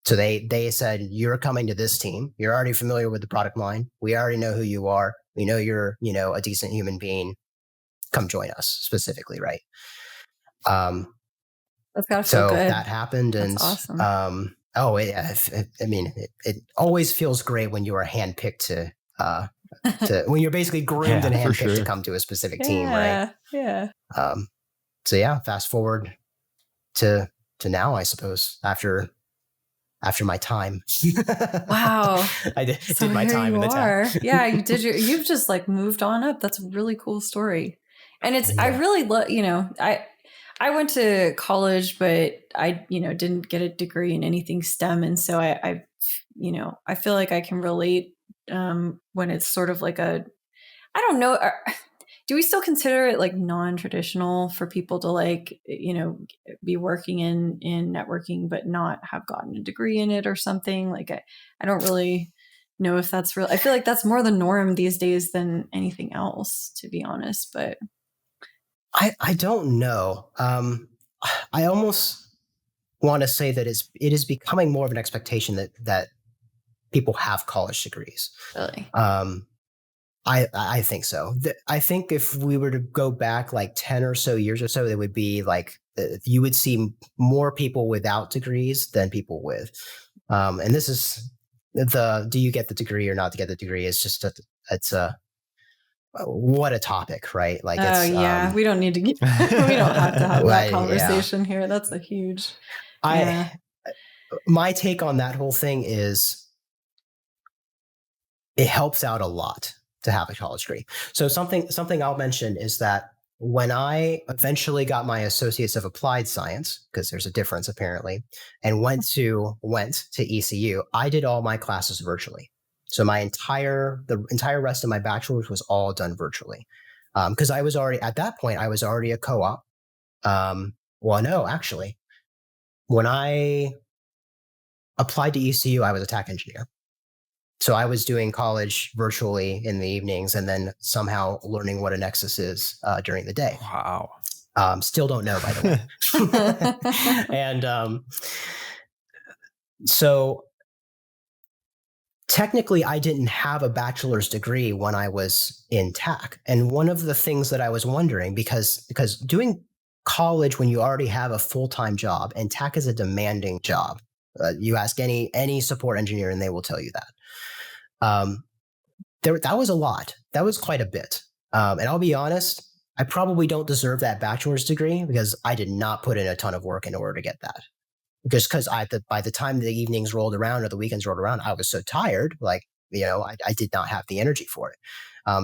So they said, you're coming to this team. You're already familiar with the product line. We already know who you are. We know you're, a decent human being. Come join us specifically, right? That's gotta feel good. That happened, and that's awesome. It always feels great when you are handpicked to when you're basically groomed and handpicked to come to a specific team, right? Yeah. So yeah, fast forward to now, I suppose, after my time. Wow. I did my time in the tech. Yeah, you did. You've just like moved on up. That's a really cool story. And I really love, I went to college, but I, didn't get a degree in anything STEM. And so I feel like I can relate when it's sort of like I don't know. Do we still consider it like non-traditional for people to like, be working in networking, but not have gotten a degree in it or something? Like, I don't really know if that's real. I feel like that's more the norm these days than anything else, to be honest, but I don't know. I almost want to say that it is becoming more of an expectation that people have college degrees. Really? I think so. I think if we were to go back like 10 or so years or so, it would be like you would see more people without degrees than people with. And this is do you get the degree or not to get the degree is just what a topic, right? Like, we don't need to we don't have to have that conversation here. That's a huge. My take on that whole thing is it helps out a lot to have a college degree. So something I'll mention is that when I eventually got my Associates of Applied Science, because there's a difference apparently, and went to ECU, I did all my classes virtually. So the entire rest of my bachelor's was all done virtually. Because I was already, at that point, I was already a co-op. Well, no, actually, when I applied to ECU, I was a TAC engineer. So I was doing college virtually in the evenings and then somehow learning what a Nexus is during the day. Wow. Still don't know, by the way. And so technically, I didn't have a bachelor's degree when I was in TAC. And one of the things that I was wondering, because doing college when you already have a full-time job, and TAC is a demanding job. You ask any support engineer and they will tell you that. That was a lot. That was quite a bit. And I'll be honest, I probably don't deserve that bachelor's degree because I did not put in a ton of work in order to get that. Just because by the time the evenings rolled around or the weekends rolled around, I was so tired, like, I did not have the energy for it.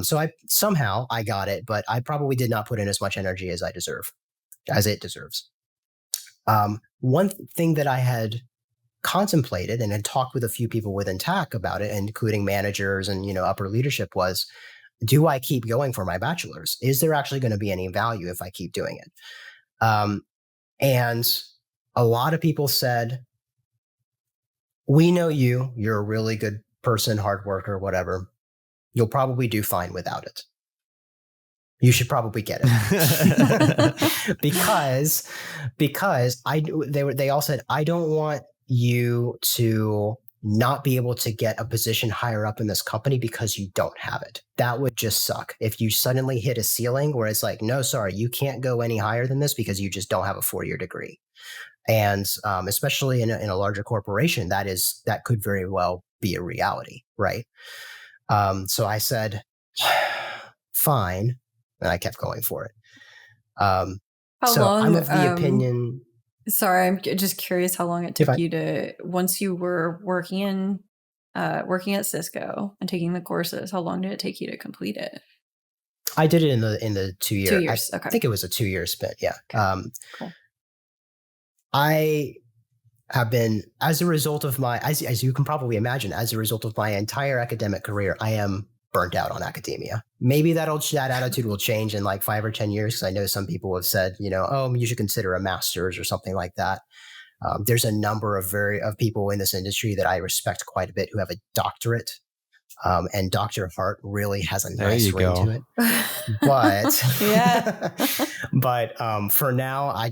So I got it, but I probably did not put in as much energy as it deserves. One thing that I had contemplated and had talked with a few people within TAC about it, including managers and, upper leadership, was, do I keep going for my bachelor's? Is there actually going to be any value if I keep doing it? And a lot of people said, we know you're a really good person, hard worker, whatever. You'll probably do fine without it. You should probably get it. because they all said, I don't want you to not be able to get a position higher up in this company because you don't have it. That would just suck. If you suddenly hit a ceiling where it's like, no, sorry, you can't go any higher than this because you just don't have a 4-year degree. And especially in a larger corporation, that could very well be a reality, right? So I said, fine, and I kept going for it. How long? I'm of the opinion. Sorry, I'm just curious how long it took you to, once you were working at Cisco and taking the courses, how long did it take you to complete it? I did it in the 2 years. 2 years. Okay. I think it was a 2-year spent. Yeah. Okay. Cool. I have been, as a result of as you can probably imagine, as a result of my entire academic career, I am burnt out on academia. Maybe that attitude will change in like 5 or 10 years. Because I know some people have said, oh, you should consider a master's or something like that. There's a number of people in this industry that I respect quite a bit who have a doctorate. And Dr. Hart really has a nice ring to it. But yeah. But for now, I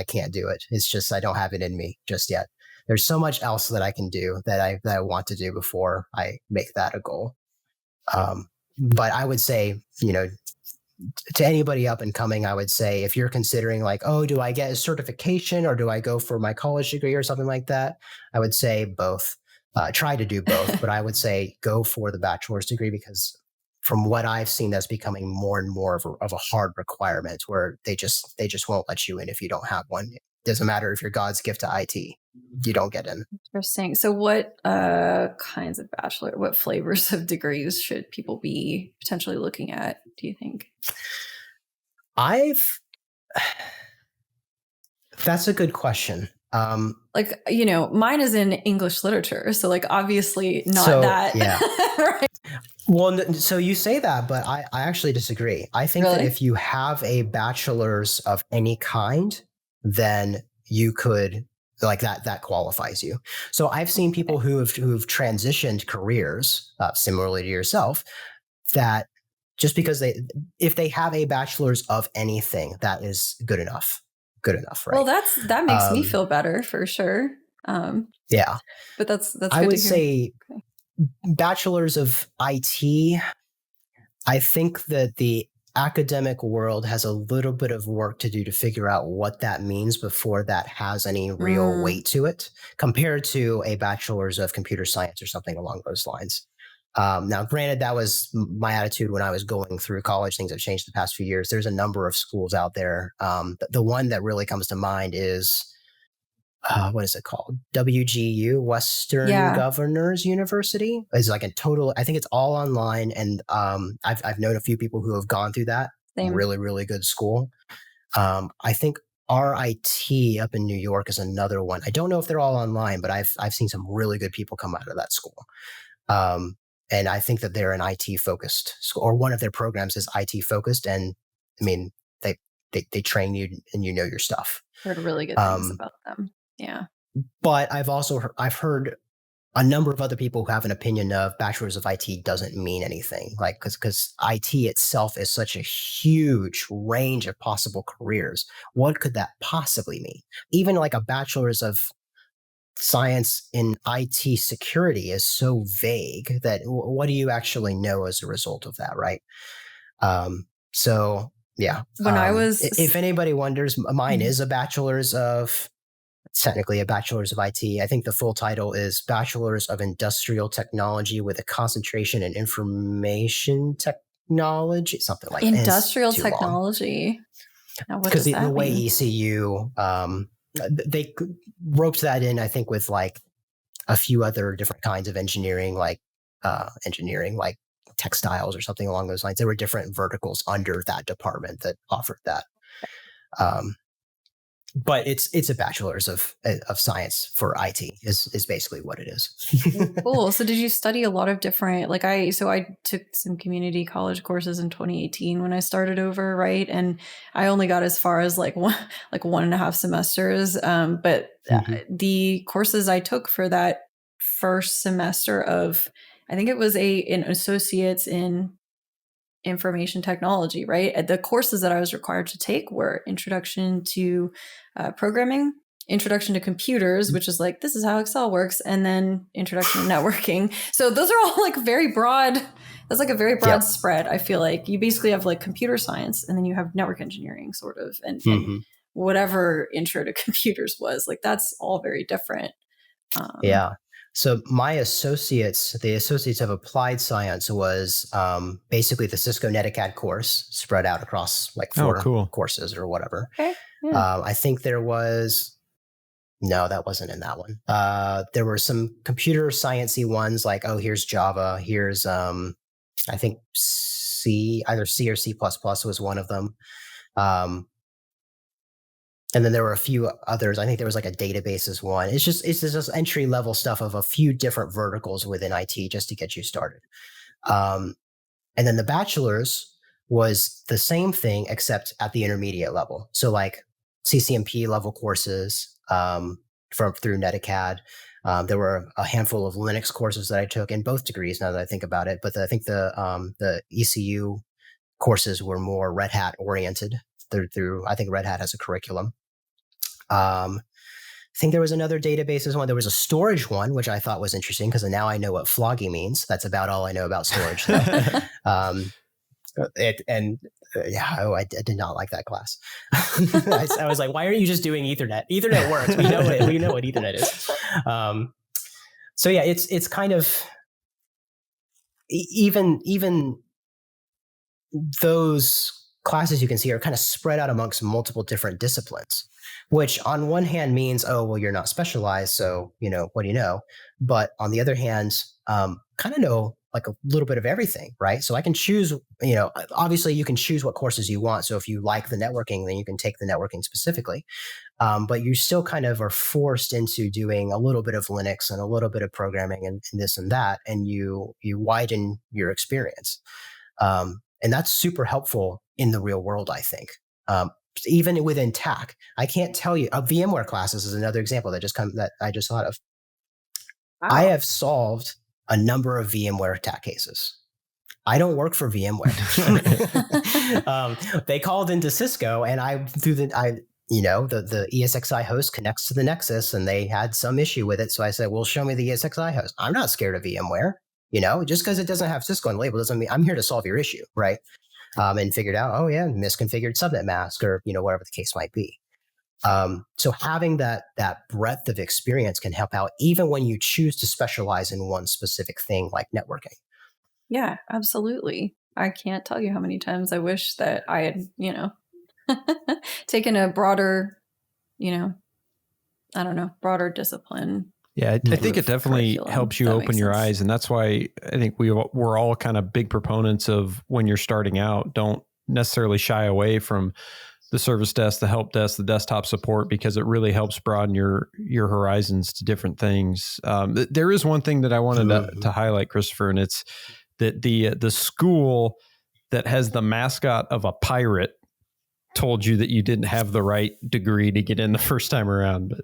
can't do it. It's just, I don't have it in me just yet. There's so much else that I can do that I want to do before I make that a goal. But I would say, to anybody up and coming, I would say, if you're considering like, oh, do I get a certification or do I go for my college degree or something like that? I would say both. Try to do both, but I would say go for the bachelor's degree, because from what I've seen, that's becoming more and more of a hard requirement where they just won't let you in if you don't have one. It doesn't matter if you're God's gift to IT, you don't get in. Interesting. So what kinds of what flavors of degrees should people be potentially looking at, do you think? That's a good question. Mine is in English literature. So obviously not that. Yeah. Right. Well, so you say that, but I actually disagree. I think that if you have a bachelor's of any kind, then you could that qualifies you. So I've seen people who've transitioned careers similarly to yourself, that just because if they have a bachelor's of anything, that is good enough. Good enough, right? Well, that makes me feel better for sure. Yeah, but that's good I would to hear. say bachelor's of IT. I think that the academic world has a little bit of work to do to figure out what that means before that has any real weight to it, compared to a bachelor's of computer science or something along those lines. Now, granted, that was my attitude when I was going through college. Things have changed the past few years. There's a number of schools out there. The one that really comes to mind is, what is it called? WGU, Western Governors University. It's like a total, I think it's all online. And I've known a few people who have gone through that. Same. Really, really good school. I think RIT up in New York is another one. I don't know if they're all online, but I've seen some really good people come out of that school. And I think that they're an IT focused school, or one of their programs is IT focused. And I mean, they train you and you know your stuff. Heard really good things about them. Yeah. But I've heard a number of other people who have an opinion of bachelor's of IT doesn't mean anything, like because IT itself is such a huge range of possible careers. What could that possibly mean? Even like a bachelor's of science in IT security is so vague that what do you actually know as a result of that, right? So yeah. When I was, if anybody wonders, mine is a bachelor's of. It's technically a bachelor's of IT. I think the full title is Bachelor's of Industrial Technology with a concentration in information technology, something like that. Industrial technology. Because the way ECU, they roped that in, I think, with like a few other different kinds of engineering, like textiles or something along those lines. There were different verticals under that department that offered that. But it's a bachelor's of science for IT is basically what it is. Cool. So did you study a lot of different, I took some community college courses in 2018 when I started over, right? And I only got as far as like 1.5 semesters. But the courses I took for that first semester of, I think it was an associate's in information technology, right? The courses that I was required to take were introduction to programming, introduction to computers, which is like, this is how Excel works, and then introduction to networking. So those are all like very broad. That's like a very broad spread. I feel like you basically have like computer science, and then you have network engineering sort of, and whatever intro to computers was, like that's all very different. So my the Associates of Applied Science was basically the Cisco NetAlly course spread out across like 4 courses or whatever. Okay. Yeah. I think there was, no, that wasn't in that one. There were some computer science-y ones like, here's Java, here's, I think either C or C++ was one of them. And then there were a few others. I think there was like a databases one. It's just entry level stuff of a few different verticals within IT just to get you started. And then the bachelor's was the same thing except at the intermediate level. So like CCNP level courses through NetAcad. There were a handful of Linux courses that I took in both degrees. Now that I think about it, but I think the ECU courses were more Red Hat oriented. Through I think Red Hat has a curriculum. I think there was another databases one. There was a storage one, which I thought was interesting because now I know what flogging means. That's about all I know about storage. I did not like that class. I was like, why aren't you just doing Ethernet? Ethernet works. We know it. We know what Ethernet is. So yeah, it's kind of even those classes you can see are kind of spread out amongst multiple different disciplines, which on one hand means, you're not specialized. So, what do you know? But on the other hand, kind of know like a little bit of everything, right? So I can choose, obviously you can choose what courses you want. So if you like the networking, then you can take the networking specifically. But you still kind of are forced into doing a little bit of Linux and a little bit of programming and this and that, and you widen your experience. And that's super helpful in the real world, I think. Even within TAC, I can't tell you. VMware classes is another example that I just thought of. Wow. I have solved a number of VMware TAC cases. I don't work for VMware. They called into Cisco, and the ESXi host connects to the Nexus, and they had some issue with it. So I said, "Well, show me the ESXi host." I'm not scared of VMware. Just because it doesn't have Cisco on the label doesn't mean I'm here to solve your issue, right? And figured out, misconfigured subnet mask or, whatever the case might be. So having that breadth of experience can help out even when you choose to specialize in one specific thing like networking. Yeah, absolutely. I can't tell you how many times I wish that I had, taken a broader, broader discipline. Yeah, I think it definitely helps you open your eyes. And that's why I think we're all kind of big proponents of when you're starting out, don't necessarily shy away from the service desk, the help desk, the desktop support, because it really helps broaden your horizons to different things. There is one thing that I wanted to highlight, Christopher, and it's that the school that has the mascot of a pirate told you that you didn't have the right degree to get in the first time around. But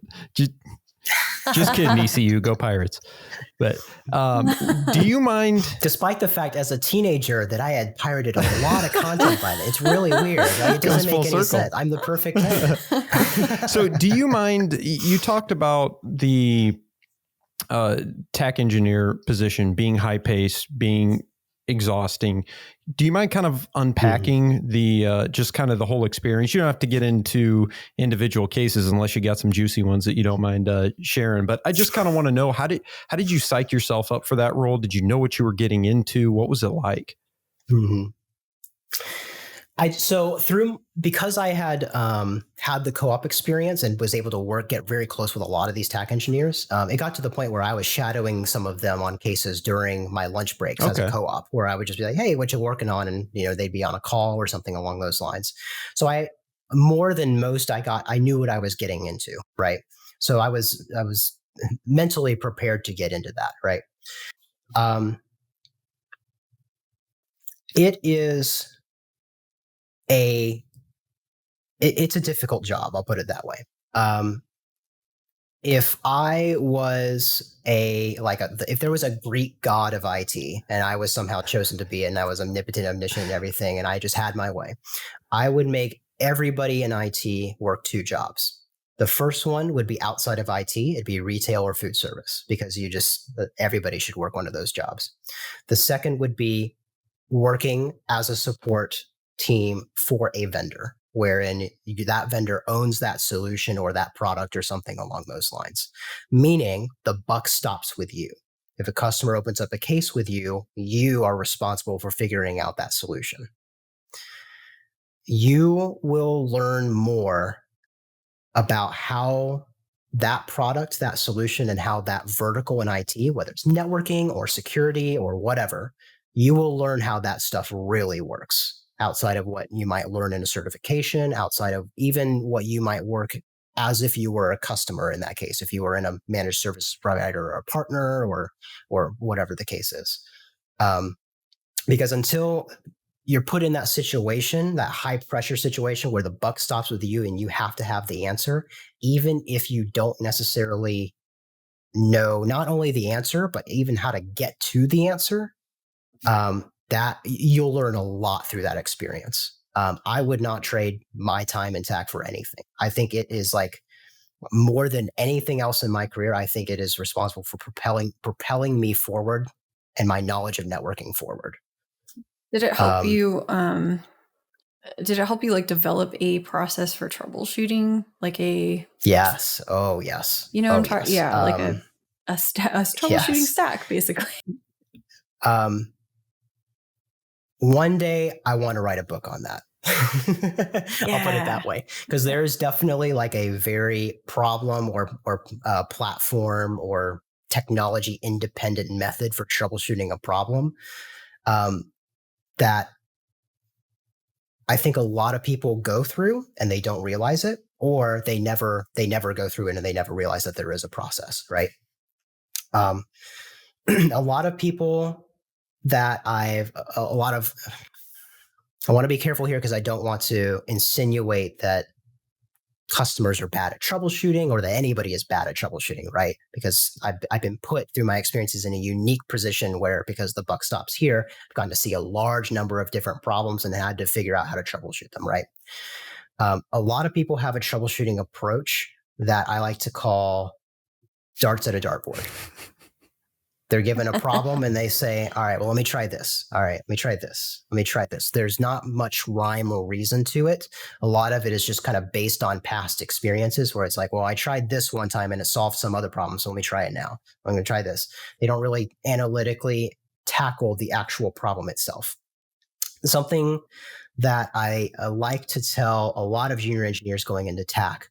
Just kidding, ECU, go Pirates. But do you mind? Despite the fact as a teenager that I had pirated a lot of content by then. It's really weird. Right? It doesn't make any sense. I'm the perfect type. So do you mind, you talked about the TAC engineer position being high paced, being exhausting. Do you mind kind of unpacking the just kind of the whole experience? You don't have to get into individual cases unless you got some juicy ones that you don't mind sharing. But I just kind of want to know, how did you psych yourself up for that role? Did you know what you were getting into? What was it like? Mm-hmm. Because I had had the co-op experience and was able to get very close with a lot of these TAC engineers, it got to the point where I was shadowing some of them on cases during my lunch breaks as a co-op, where I would just be like, "Hey, what you working on?" And they'd be on a call or something along those lines. So more than most, I knew what I was getting into, right? So I was mentally prepared to get into that, right? It is it's a difficult job. I'll put it that way. If I was if there was a Greek god of IT and I was somehow chosen to be it, and I was omnipotent, omniscient, and everything, and I just had my way, I would make everybody in IT work 2 jobs. The first one would be outside of IT. It'd be retail or food service, because everybody should work one of those jobs. The second would be working as a support team for a vendor, wherein that vendor owns that solution or that product or something along those lines, meaning the buck stops with you. If a customer opens up a case with you, you are responsible for figuring out that solution. You will learn more about how that product, that solution, and how that vertical in IT, whether it's networking or security or whatever, you will learn how that stuff really works, outside of what you might learn in a certification, outside of even what you might work as if you were a customer in that case, if you were in a managed service provider or a partner or whatever the case is. Because until you're put in that situation, that high pressure situation where the buck stops with you and you have to have the answer, even if you don't necessarily know not only the answer, but even how to get to the answer, that you'll learn a lot through that experience. I would not trade my time in TAC for anything. I think it is more than anything else in my career. I think it is responsible for propelling me forward and my knowledge of networking forward. Did it help you? Did it help you develop a process for troubleshooting, Yes. Oh, yes. I'm talking. Yes. Yeah, a troubleshooting stack, basically. One day I want to write a book on that. I'll put it that way, because there is definitely a very problem or platform or technology independent method for troubleshooting a problem that I think a lot of people go through and they don't realize it, or they never go through it and they never realize that there is a process, right? A lot of people that I want to be careful here because I don't want to insinuate that customers are bad at troubleshooting or that anybody is bad at troubleshooting, right? Because I've been put through my experiences in a unique position where, because the buck stops here, I've gotten to see a large number of different problems and had to figure out how to troubleshoot them, right? A lot of people have a troubleshooting approach that I like to call darts at a dartboard. They're given a problem and they say, all right, well, let me try this. All right, let me try this. Let me try this. There's not much rhyme or reason to it. A lot of it is just kind of based on past experiences where it's well, I tried this one time and it solved some other problem, so let me try it now. I'm going to try this. They don't really analytically tackle the actual problem itself. Something that I like to tell a lot of junior engineers going into TAC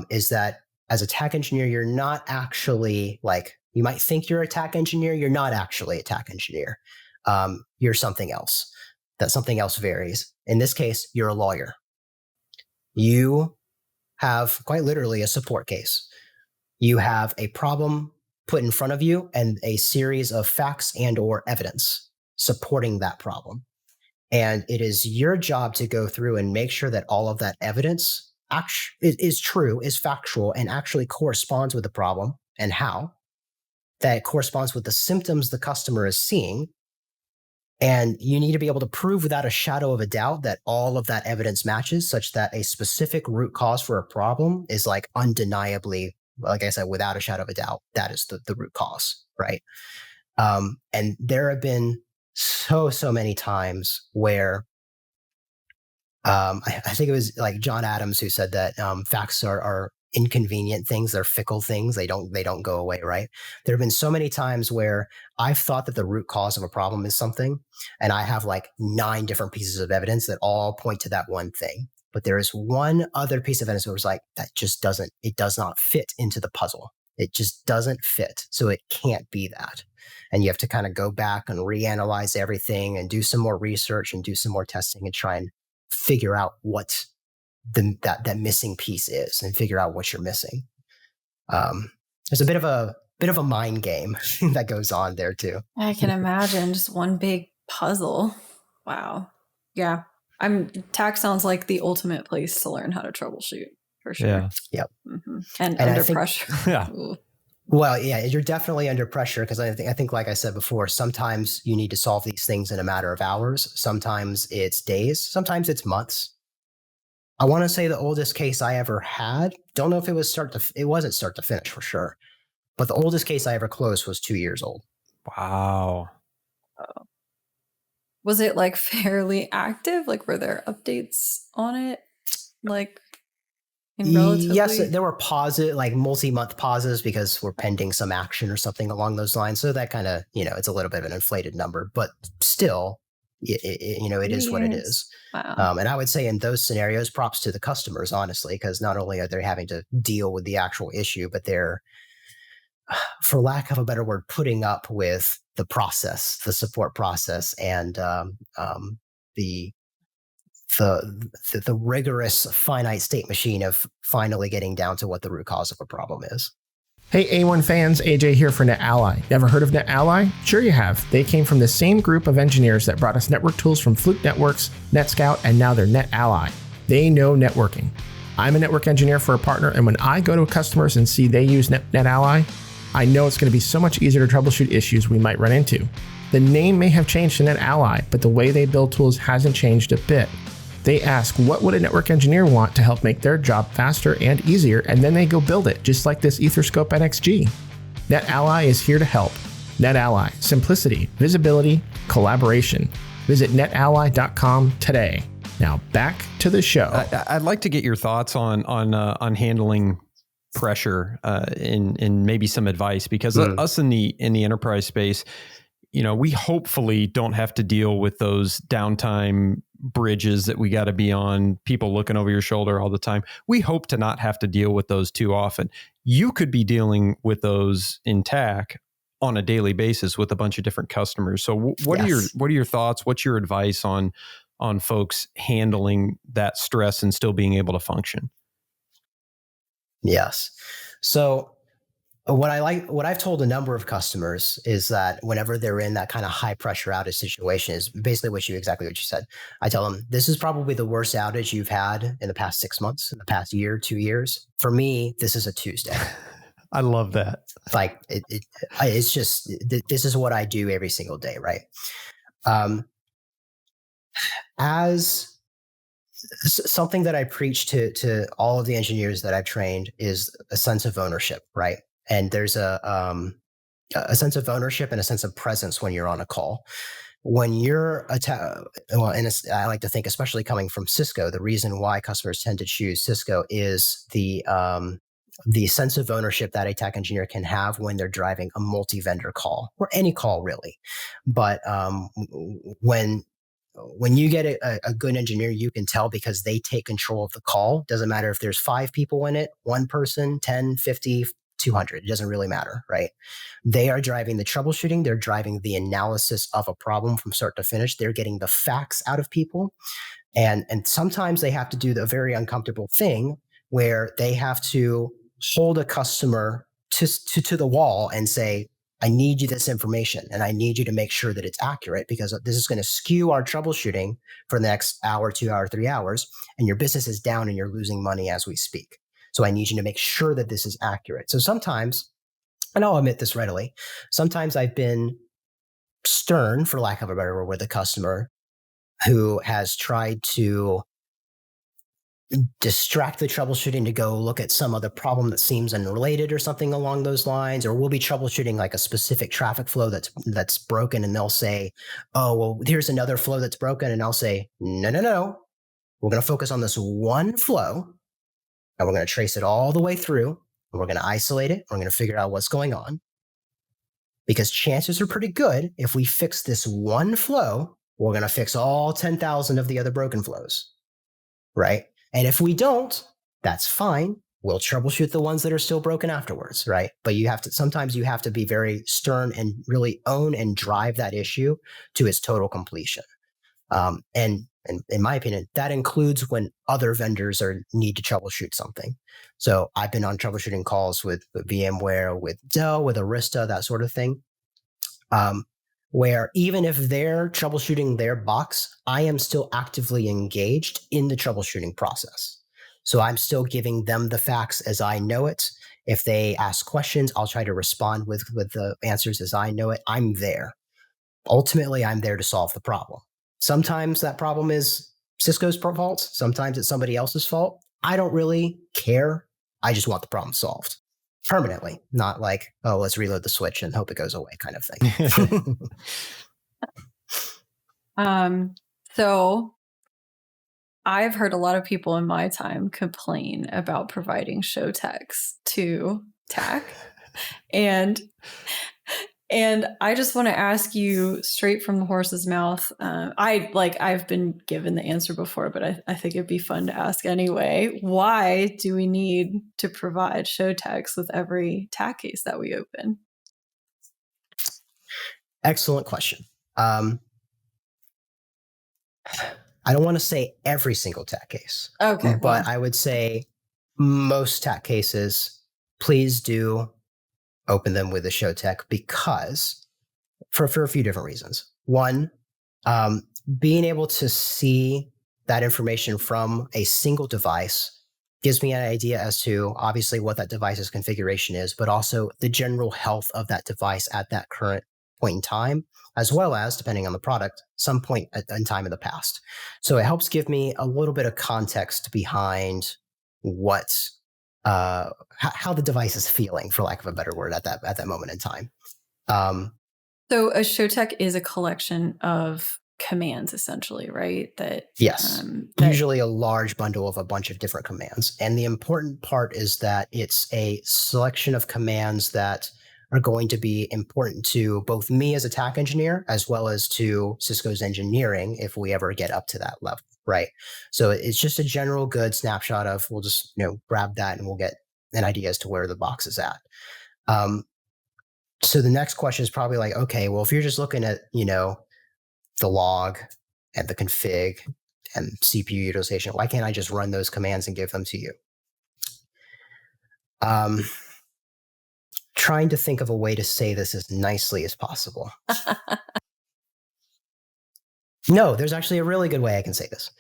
is that as a TAC engineer, you're not actually you might think you're a TAC engineer. You're not actually a TAC engineer. You're something else. That something else varies. In this case, you're a lawyer. You have quite literally a support case. You have a problem put in front of you and a series of facts and or evidence supporting that problem. And it is your job to go through and make sure that all of that evidence is true, is factual, and actually corresponds with the problem and how that corresponds with the symptoms the customer is seeing. And you need to be able to prove without a shadow of a doubt that all of that evidence matches, such that a specific root cause for a problem is like undeniably, like I said, without a shadow of a doubt, that is the root cause, right? And there have been so many times where I think it was like John Adams who said that facts are inconvenient things. They're fickle things. They don't go away, right? There have been so many times where I've thought that the root cause of a problem is something, and I have like 9 different pieces of evidence that all point to that one thing. But there is one other piece of evidence where it's like, that just it does not fit into the puzzle. It just doesn't fit. So it can't be that. And you have to kind of go back and reanalyze everything and do some more research and do some more testing and try and figure out what that missing piece is and figure out what you're missing. There's a bit of a mind game that goes on there too. I can imagine, just one big puzzle. Wow. Yeah. TAC sounds like the ultimate place to learn how to troubleshoot, for sure. Yeah. Yep. Mm-hmm. And under pressure. Yeah. Well, yeah, you're definitely under pressure because I think, like I said before, sometimes you need to solve these things in a matter of hours. Sometimes it's days. Sometimes it's months. I want to say the oldest case I ever had, don't know if it wasn't start to finish for sure, but the oldest case I ever closed was 2 years old. Wow. Was it like fairly active? Like, were there updates on it? Like, yes, there were pauses, like multi-month pauses because we're pending some action or something along those lines. So that kind of, it's a little bit of an inflated number, but still, it is what it is. Wow. And I would say in those scenarios, props to the customers, honestly, because not only are they having to deal with the actual issue, but they're, for lack of a better word, putting up with the process, the support process, and the rigorous finite state machine of finally getting down to what the root cause of a problem is. Hey A1 fans, AJ here for NetAlly. Never heard of NetAlly? Sure you have. They came from the same group of engineers that brought us network tools from Fluke Networks, NetScout, and now they're NetAlly. They know networking. I'm a network engineer for a partner, and when I go to customers and see they use NetAlly, I know it's going to be so much easier to troubleshoot issues we might run into. The name may have changed to NetAlly, but the way they build tools hasn't changed a bit. They ask, what would a network engineer want to help make their job faster and easier, and then they go build it, just like this Etherscope NXG. NetAlly is here to help. NetAlly, simplicity, visibility, collaboration. Visit netally.com today. Now back to the show. I'd like to get your thoughts on handling pressure and maybe some advice, because us in the enterprise space, we hopefully don't have to deal with those downtime bridges that we got to be on, people looking over your shoulder all the time. We hope to not have to deal with those too often. You could be dealing with those in TAC on a daily basis with a bunch of different customers. So what are your thoughts? What's your advice on folks handling that stress and still being able to function? Yes. So what I've told a number of customers is that whenever they're in that kind of high pressure outage situation is basically exactly what you said. I tell them, this is probably the worst outage you've had in the past 6 months, in the past year, 2 years. For me, this is a Tuesday. I love that. Like it's just, this is what I do every single day. Right. As something that I preach to all of the engineers that I've trained is a sense of ownership. Right. And there's a sense of ownership and a sense of presence when you're on a call. When you're I like to think, especially coming from Cisco, the reason why customers tend to choose Cisco is the sense of ownership that a TAC engineer can have when they're driving a multi-vendor call, or any call really. But when you get a good engineer, you can tell because they take control of the call. Doesn't matter if there's 5 people in it, 1 person, 10, 50, 200, it doesn't really matter, right? They are driving the troubleshooting. They're driving the analysis of a problem from start to finish. They're getting the facts out of people. And sometimes they have to do the very uncomfortable thing where they have to hold a customer to the wall and say, I need you this information, and I need you to make sure that it's accurate, because this is going to skew our troubleshooting for the next hour, 2 hours, 3 hours, and your business is down and you're losing money as we speak. So I need you to make sure that this is accurate. So sometimes, and I'll admit this readily, sometimes I've been stern, for lack of a better word, with a customer who has tried to distract the troubleshooting to go look at some other problem that seems unrelated or something along those lines. Or we'll be troubleshooting like a specific traffic flow that's broken, and they'll say, oh, well, here's another flow that's broken. And I'll say, no. We're going to focus on this one flow, and we're going to trace it all the way through, and we're going to isolate it. We're going to figure out what's going on, because chances are pretty good if we fix this one flow, we're going to fix all 10,000 of the other broken flows, right? And if we don't, that's fine. We'll troubleshoot the ones that are still broken afterwards, right? But sometimes you have to be very stern and really own and drive that issue to its total completion. And in my opinion, that includes when other vendors need to troubleshoot something. So I've been on troubleshooting calls with VMware, with Dell, with Arista, that sort of thing, where even if they're troubleshooting their box, I am still actively engaged in the troubleshooting process. So I'm still giving them the facts as I know it. If they ask questions, I'll try to respond with the answers as I know it. I'm there. Ultimately, I'm there to solve the problem. Sometimes that problem is Cisco's fault. Sometimes it's somebody else's fault. I don't really care. I just want the problem solved permanently, not like, oh, let's reload the switch and hope it goes away kind of thing. So I've heard a lot of people in my time complain about providing show techs to TAC. And I just want to ask you straight from the horse's mouth. I've been given the answer before, but I think it'd be fun to ask anyway. Why do we need to provide show techs with every TAC case that we open? Excellent question. I don't want to say every single TAC case. Okay. But I would say most TAC cases, please do open them with a show tech, because for a few different reasons. One, being able to see that information from a single device gives me an idea as to obviously what that device's configuration is, but also the general health of that device at that current point in time, as well as, depending on the product, some point in time in the past. So it helps give me a little bit of context behind how the device is feeling, for lack of a better word, at that moment in time. So a show tech is a collection of commands, essentially, right? Yes, usually a large bundle of a bunch of different commands. And the important part is that it's a selection of commands that are going to be important to both me as a TAC engineer, as well as to Cisco's engineering, if we ever get up to that level, right? So it's just a general good snapshot of, we'll just grab that and we'll get an idea as to where the box is at. So the next question is probably like, okay, well, if you're just looking at, the log and the config and CPU utilization, why can't I just run those commands and give them to you? Trying to think of a way to say this as nicely as possible. No, there's actually a really good way I can say this.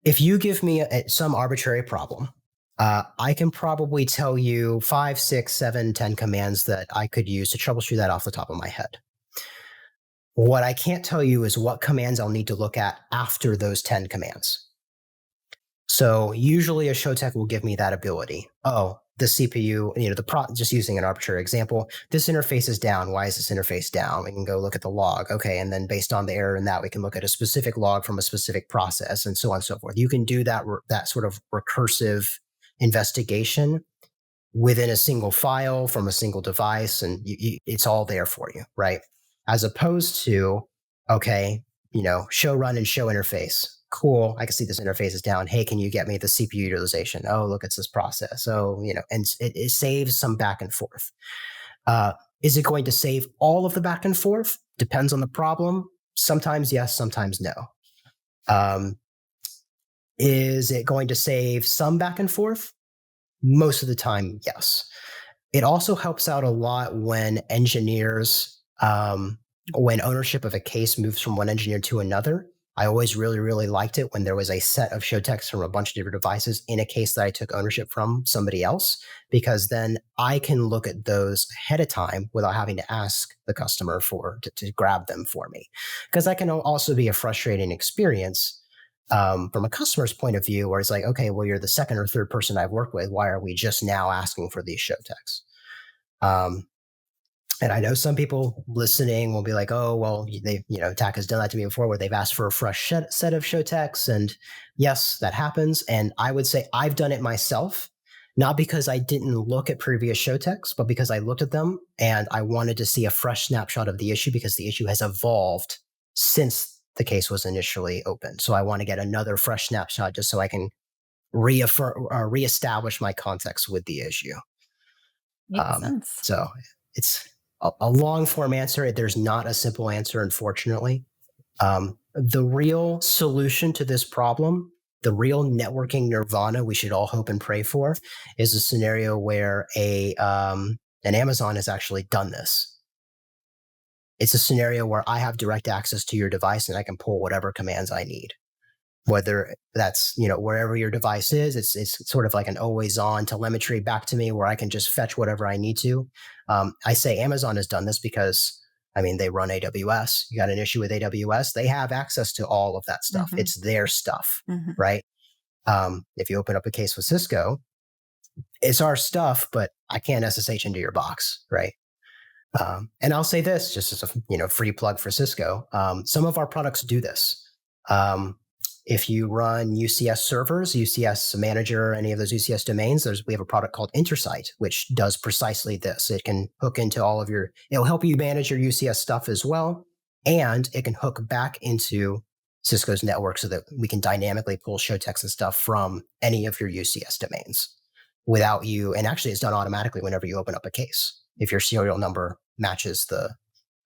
If you give me some arbitrary problem, I can probably tell you 5, 6, 7, 10 commands that I could use to troubleshoot that off the top of my head. What I can't tell you is what commands I'll need to look at after those 10 commands. So usually a show tech will give me that ability. Oh, the CPU, just using an arbitrary example, this interface is down. Why is this interface down? We can go look at the log. Okay. And then based on the error in that, we can look at a specific log from a specific process, and so on and so forth. You can do that sort of recursive investigation within a single file from a single device, and it's all there for you, right? As opposed to, okay, show run and show interface. Cool. I can see this interface is down. Hey, can you get me the CPU utilization? Oh, look, it's this process. Oh, and it saves some back and forth. Is it going to save all of the back and forth? Depends on the problem. Sometimes yes, sometimes no. Is it going to save some back and forth? Most of the time, yes. It also helps out a lot when engineers, when ownership of a case moves from one engineer to another. I always really, really liked it when there was a set of show techs from a bunch of different devices in a case that I took ownership from somebody else, because then I can look at those ahead of time without having to ask the customer to grab them for me. Because that can also be a frustrating experience from a customer's point of view, where it's like, okay, well, you're the second or third person I've worked with. Why are we just now asking for these show techs? And I know some people listening will be like, oh, well, TAC has done that to me before, where they've asked for a fresh set of show techs. And yes, that happens. And I would say I've done it myself, not because I didn't look at previous show techs, but because I looked at them and I wanted to see a fresh snapshot of the issue, because the issue has evolved since the case was initially opened. So I want to get another fresh snapshot just so I can reestablish my context with the issue. Makes sense. So it's a long form answer. There's not a simple answer, unfortunately. The real solution to this problem, the real networking nirvana we should all hope and pray for, is a scenario where an Amazon has actually done this. It's a scenario where I have direct access to your device and I can pull whatever commands I need. Whether that's, wherever your device is, it's sort of like an always on telemetry back to me where I can just fetch whatever I need to. I say Amazon has done this because, they run AWS. You got an issue with AWS, they have access to all of that stuff. Mm-hmm. It's their stuff, mm-hmm. right? If you open up a case with Cisco, it's our stuff, but I can't SSH into your box, right? And I'll say this just as a free plug for Cisco. Some of our products do this. If you run UCS servers, UCS Manager, any of those UCS domains, we have a product called Intersight, which does precisely this. It can hook into it'll help you manage your UCS stuff as well. And it can hook back into Cisco's network so that we can dynamically pull show techs and stuff from any of your UCS domains without you. And actually it's done automatically whenever you open up a case. If your serial number matches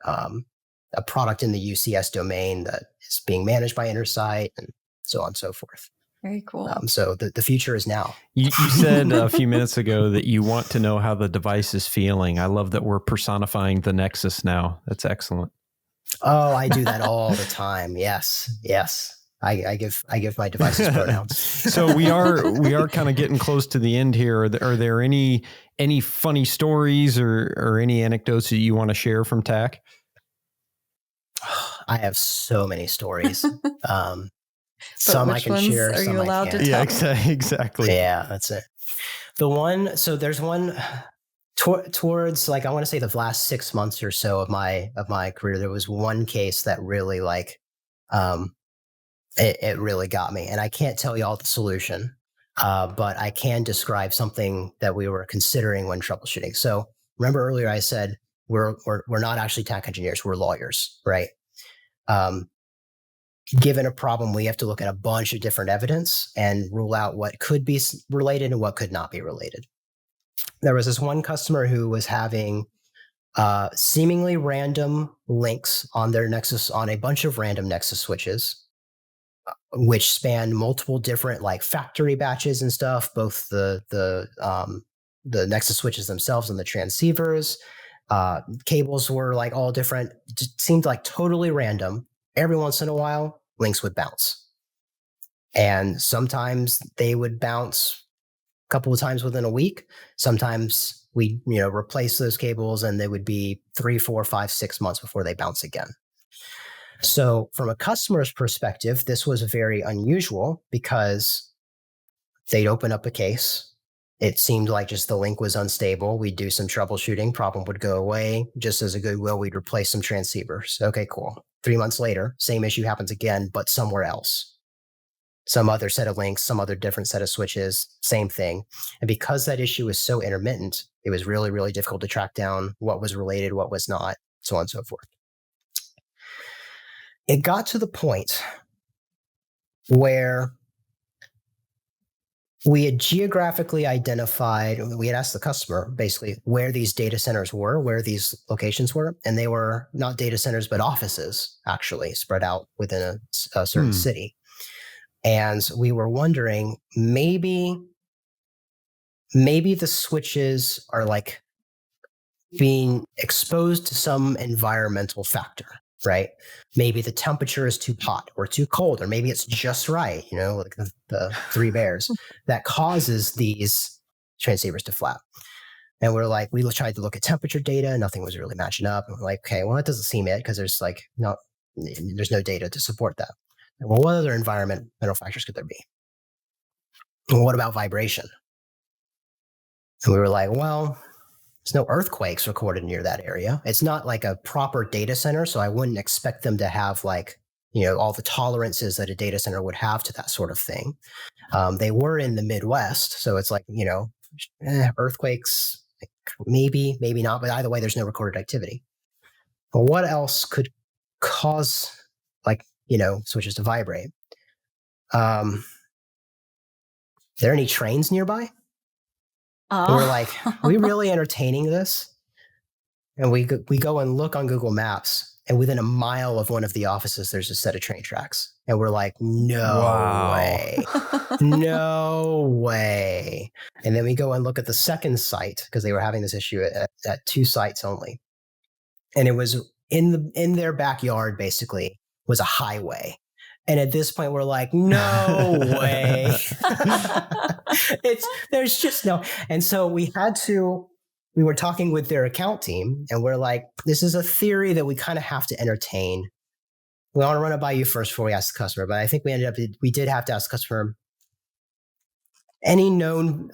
a product in the UCS domain that is being managed by Intersight, and so on and so forth. Very cool. So the future is now. You said a few minutes ago that you want to know how the device is feeling. I love that we're personifying the Nexus now. That's excellent. Oh, I do that all the time. Yes. I give my devices pronouns. So we are kind of getting close to the end here. Are there any funny stories or any anecdotes that you want to share from TAC? I have so many stories. Some I can share. Are some you allowed I can't. to tell? Yeah, exactly. Yeah, that's it. So there's one towards I want to say the last 6 months or so of my career. There was one case that really it really got me, and I can't tell you all the solution, but I can describe something that we were considering when troubleshooting. So remember earlier I said we're not actually TAC engineers, we're lawyers, right? Given a problem, we have to look at a bunch of different evidence and rule out what could be related and what could not be related. There was this one customer who was having seemingly random links on their Nexus, on a bunch of random Nexus switches, which span multiple different factory batches and stuff, both the Nexus switches themselves and the transceivers. Cables were all different. It just seemed totally random. Every once in a while, links would bounce. And sometimes they would bounce a couple of times within a week. Sometimes we replace those cables and they would be 3, 4, 5, 6 months before they bounce again. So from a customer's perspective, this was very unusual because they'd open up a case. It seemed like just the link was unstable. We'd do some troubleshooting, problem would go away. Just as a goodwill, we'd replace some transceivers. Okay, cool. 3 months later, same issue happens again, but somewhere else. Some other set of links, some other different set of switches, same thing. And because that issue was so intermittent, it was really, really difficult to track down what was related, what was not, so on and so forth. It got to the point where we had geographically identified, we had asked the customer basically where these data centers were, where these locations were, and they were not data centers, but offices actually spread out within a certain city. And we were wondering, maybe the switches are being exposed to some environmental factor, right? Maybe the temperature is too hot or too cold, or maybe it's just right, like the three bears that causes these transceivers to flap. And we're like, we tried to look at temperature data, nothing was really matching up. And we're like, okay, well, that doesn't seem it because there's no data to support that. Well, what other environmental factors could there be? Well, what about vibration? And we were like, well, there's no earthquakes recorded near that area. It's not like a proper data center, so I wouldn't expect them to have all the tolerances that a data center would have to that sort of thing. They were in the Midwest, so it's like, earthquakes, maybe not, but either way, there's no recorded activity. But what else could cause switches to vibrate? Are there any trains nearby? And we're like, are we really entertaining this? And we go and look on Google Maps, and within a mile of one of the offices, there's a set of train tracks. And we're like, no way. No way. And then we go and look at the second site, because they were having this issue at 2 sites only. And it was in their backyard, basically, was a highway. And at this point, we're like, no way. There's just no. And so we were talking with their account team, and we're like, this is a theory that we kind of have to entertain. We want to run it by you first before we ask the customer. But I think we did have to ask the customer, any known,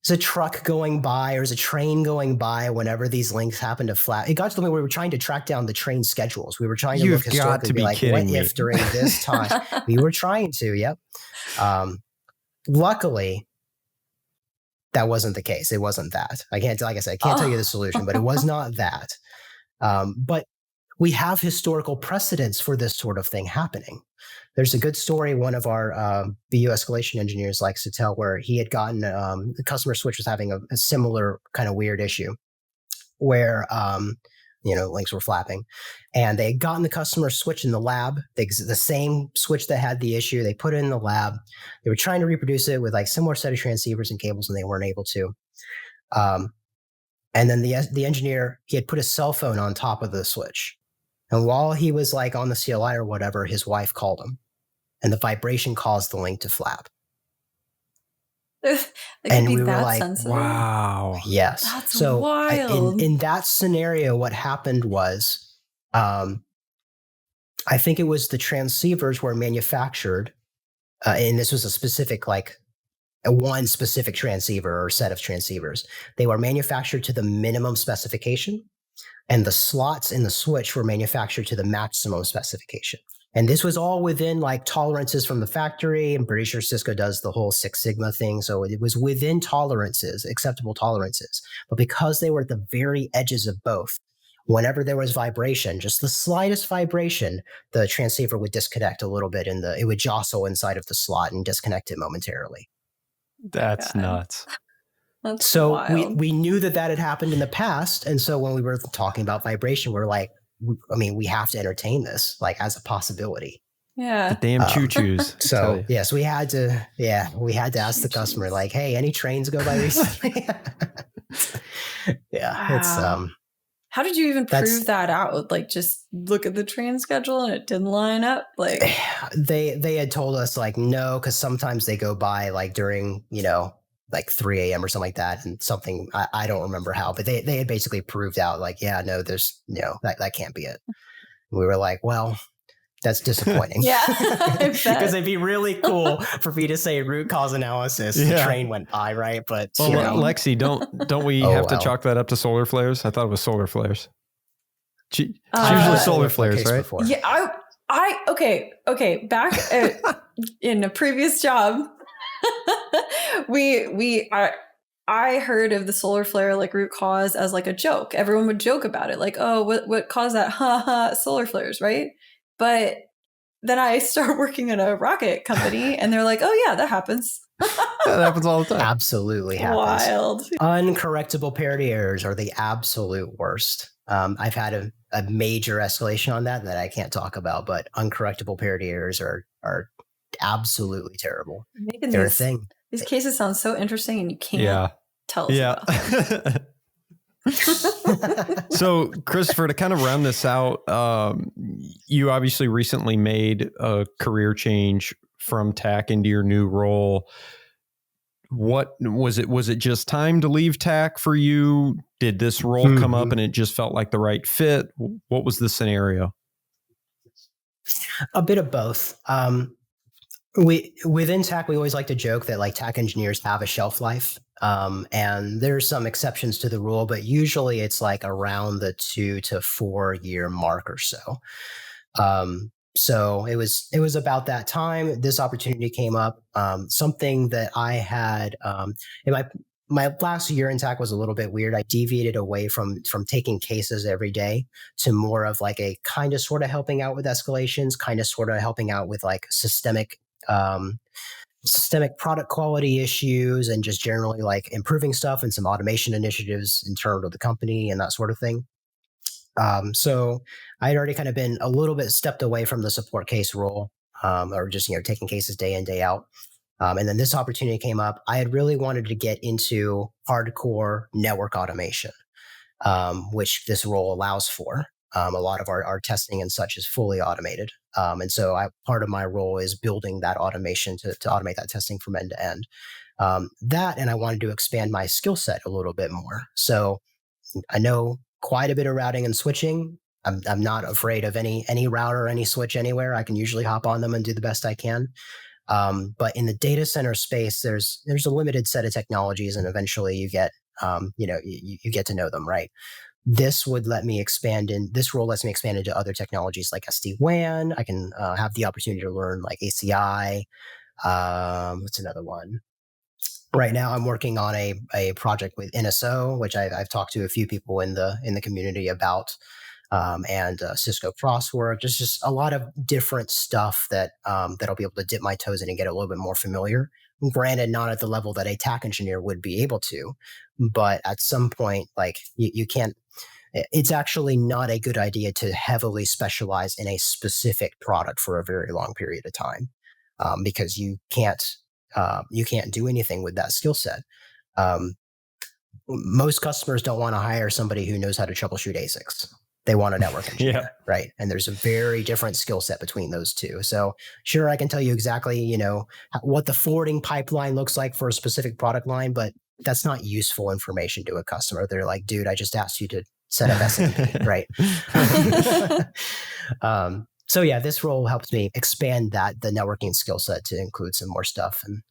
is a truck going by or is a train going by whenever these links happen to flap? It got to the point where we were trying to track down the train schedules. We were trying to look historically, be like, what if during this time? We were trying to, yep. Luckily, that wasn't the case. It wasn't that. I can't tell you the solution, but it was not that. But we have historical precedents for this sort of thing happening. There's a good story one of our BU escalation engineers likes to tell, where he had gotten the customer switch was having a similar kind of weird issue where links were flapping, and they had gotten the customer switch in the lab, the same switch that had the issue. They put it in the lab. They were trying to reproduce it with similar set of transceivers and cables, and they weren't able to. And then the engineer, he had put a cell phone on top of the switch. And while he was on the CLI or whatever, his wife called him, and the vibration caused the link to flap. And we were like, sensitive. Wow. Yes. That's wild. In that scenario, what happened was, I think it was the transceivers were manufactured, and this was a specific, one specific transceiver or set of transceivers. They were manufactured to the minimum specification, and the slots in the switch were manufactured to the maximum specification. And this was all within tolerances from the factory. I'm pretty sure Cisco does the whole Six Sigma thing. So it was within tolerances, acceptable tolerances. But because they were at the very edges of both, whenever there was vibration, just the slightest vibration, the transceiver would disconnect a little bit, and it would jostle inside of the slot and disconnect it momentarily. That's nuts. That's so wild. we knew that had happened in the past. And so when we were talking about vibration, we're like, we have to entertain this as a possibility. Yeah. The damn choo-choos. So yes, we had to ask the customer, hey, any trains go by recently? Yeah. Wow. It's how did you even prove that out? Just look at the train schedule and it didn't line up? They had told us no, because sometimes they go by during 3 a.m. or something like that, and something I don't remember how, but they had basically proved out there's that can't be it. And we were like, well, that's disappointing. Yeah, because it'd be really cool for me to say root cause analysis. Yeah. The train went by, right? But Lexi, don't we have to chalk that up to solar flares? I thought it was solar flares. It's usually solar flares, right? Before. Yeah, okay. Back in a previous job. I heard of the solar flare root cause as a joke. Everyone would joke about it, oh, what caused that? Solar flares, right? But then I start working at a rocket company, and they're like, oh yeah, that happens. That happens all the time. Absolutely happens. Wild. Uncorrectable parity errors are the absolute worst. I've had a major escalation on that I can't talk about, but uncorrectable parity errors are absolutely terrible. They're a thing. These cases sound so interesting, and you can't tell us about them. So, Christopher, to kind of round this out, you obviously recently made a career change from TAC into your new role. What was it? Was it just time to leave TAC for you? Did this role come up and it just felt like the right fit? What was the scenario? A bit of both. Within TAC, we always like to joke that like TAC engineers have a shelf life. And there's some exceptions to the rule, but usually it's like around the 2 to 4 year mark or so. So it was about that time this opportunity came up. Something that I had in my last year in TAC was a little bit weird. I deviated away from taking cases every day to more of like a kind of sort of helping out with escalations, kind of sort of helping out with like systemic product quality issues and just generally like improving stuff and some automation initiatives in terms of the company and that sort of thing. So I had already kind of been a little bit stepped away from the support case role, or just, taking cases day in, day out. And then this opportunity came up. I had really wanted to get into hardcore network automation, which this role allows for. A lot of our testing and such is fully automated. And so part of my role is building that automation to automate that testing from end to end. And I wanted to expand my skill set a little bit more. So I know quite a bit of routing and switching. I'm not afraid of any router, any switch anywhere. I can usually hop on them and do the best I can. But in the data center space, there's a limited set of technologies, and eventually you get, you get to know them, right? This would let me expand this role lets me expand into other technologies like SD-WAN. I can have the opportunity to learn like ACI. What's another one? Right now, I'm working on a project with NSO, which I've talked to a few people in the community about, and Cisco Crosswork. Just a lot of different stuff that I'll be able to dip my toes in and get a little bit more familiar. Granted, not at the level that a TAC engineer would be able to, but at some point, like you can't. It's actually not a good idea to heavily specialize in a specific product for a very long period of time, because you can't do anything with that skill set. Most customers don't want to hire somebody who knows how to troubleshoot ASICs. They want a network engineer, right? And there's a very different skill set between those two. So sure, I can tell you exactly, what the forwarding pipeline looks like for a specific product line, but that's not useful information to a customer. They're like, dude, I just asked you to set up SMP, right? So yeah, this role helps me expand the networking skill set to include some more stuff. And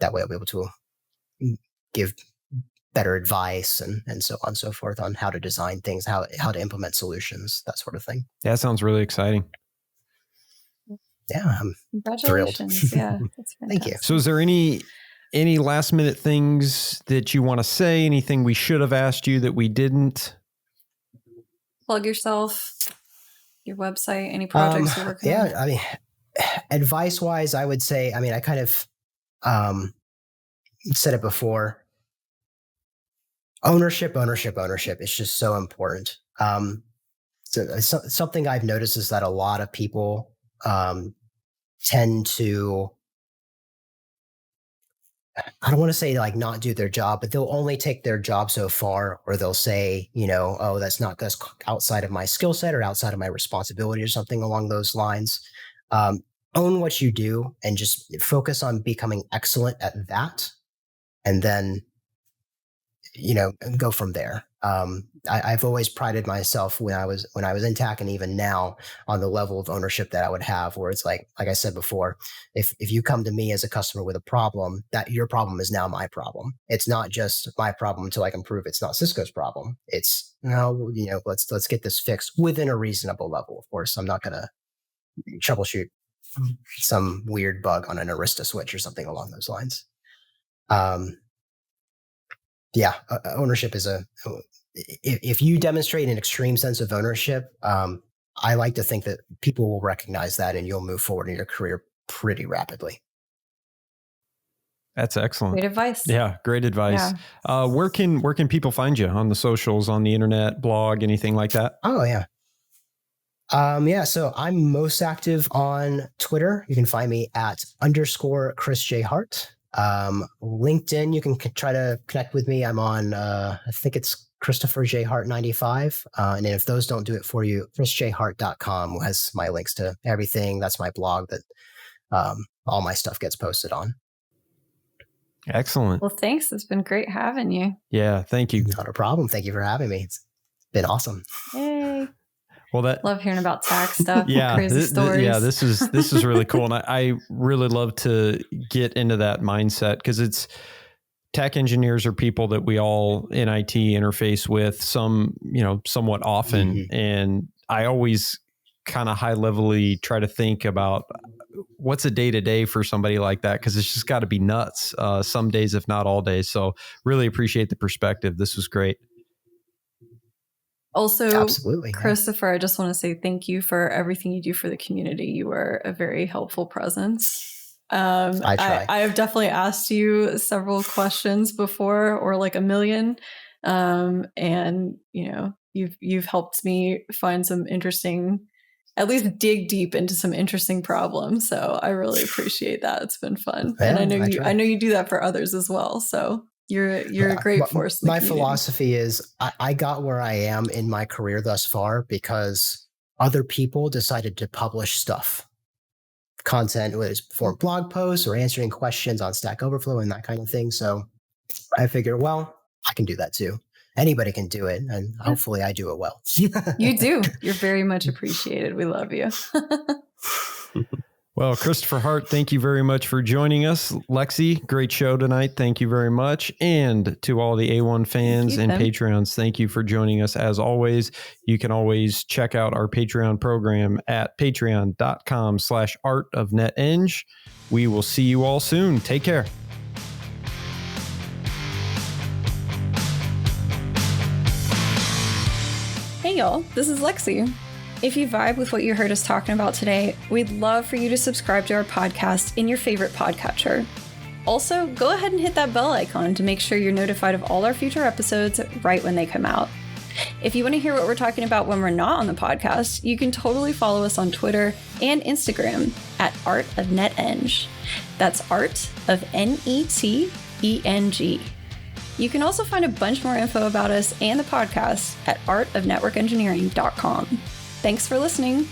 that way I'll be able to give better advice and so on and so forth on how to design things, how to implement solutions, that sort of thing. Yeah, that sounds really exciting. Yeah, I'm Congratulations. thrilled. Yeah, that's fantastic. Thank you. So is there any last minute things that you want to say? Anything we should have asked you that we didn't? Plug yourself, your website, any projects you're working on. Yeah, I mean, advice-wise, I would say, I kind of said it before. Ownership is just so important. So something I've noticed is that a lot of people tend to, I don't want to say like not do their job, but they'll only take their job so far, or they'll say, oh, that's outside of my skill set or outside of my responsibility or something along those lines. Own what you do and just focus on becoming excellent at that. And then, go from there. I've always prided myself when I was in TAC and even now on the level of ownership that I would have, where it's like I said before, if you come to me as a customer with a problem, that your problem is now my problem. It's not just my problem until I can prove it's not Cisco's problem. It's let's get this fixed within a reasonable level. Of course, I'm not going to troubleshoot some weird bug on an Arista switch or something along those lines. Ownership is if you demonstrate an extreme sense of ownership, I like to think that people will recognize that and you'll move forward in your career pretty rapidly. That's excellent. Great advice. Yeah, great advice. Yeah. Where can people find you on the socials, on the internet, blog, anything like that? Oh, yeah. So I'm most active on Twitter. You can find me at _Chris J. Hart. LinkedIn, you can try to connect with me. I'm on, I think it's Christopher J. Hart 95. And if those don't do it for you, chrisjhart.com has my links to everything. That's my blog that all my stuff gets posted on. Excellent. Well, thanks. It's been great having you. Yeah, thank you. Not a problem. Thank you for having me. It's been awesome. Yay. Well, love hearing about tax stuff. Yeah, crazy stories. This is really cool, and I really love to get into that mindset because it's TAC engineers are people that we all in IT interface with somewhat often, and I always kind of high levelly try to think about what's a day to day for somebody like that because it's just got to be nuts some days, if not all days. So really appreciate the perspective. This was great. Also, absolutely, Christopher, I just want to say thank you for everything you do for the community. You are a very helpful presence. I try. I have definitely asked you several questions before, or like a million, and you've helped me find some interesting, at least dig deep into some interesting problems. So I really appreciate that. It's been fun, Yeah, and I know you do that for others as well. So you're a great force. In the community. Philosophy is I got where I am in my career thus far because other people decided to publish stuff, content, whether it's for blog posts or answering questions on Stack Overflow and that kind of thing. So I figured, well, I can do that too. Anybody can do it, and hopefully I do it well. You do. You're very much appreciated. We love you. Well, Christopher Hart, thank you very much for joining us. Lexi, great show tonight. Thank you very much. And to all the A1 fans and Patreons, thank you for joining us. As always, you can always check out our Patreon program at patreon.com/artofneteng. We will see you all soon. Take care. Hey y'all, this is Lexi. If you vibe with what you heard us talking about today, we'd love for you to subscribe to our podcast in your favorite podcatcher. Also, go ahead and hit that bell icon to make sure you're notified of all our future episodes right when they come out. If you want to hear what we're talking about when we're not on the podcast, you can totally follow us on Twitter and Instagram at Art of NetEng. That's Art of NETENG. You can also find a bunch more info about us and the podcast at artofnetworkengineering.com. Thanks for listening.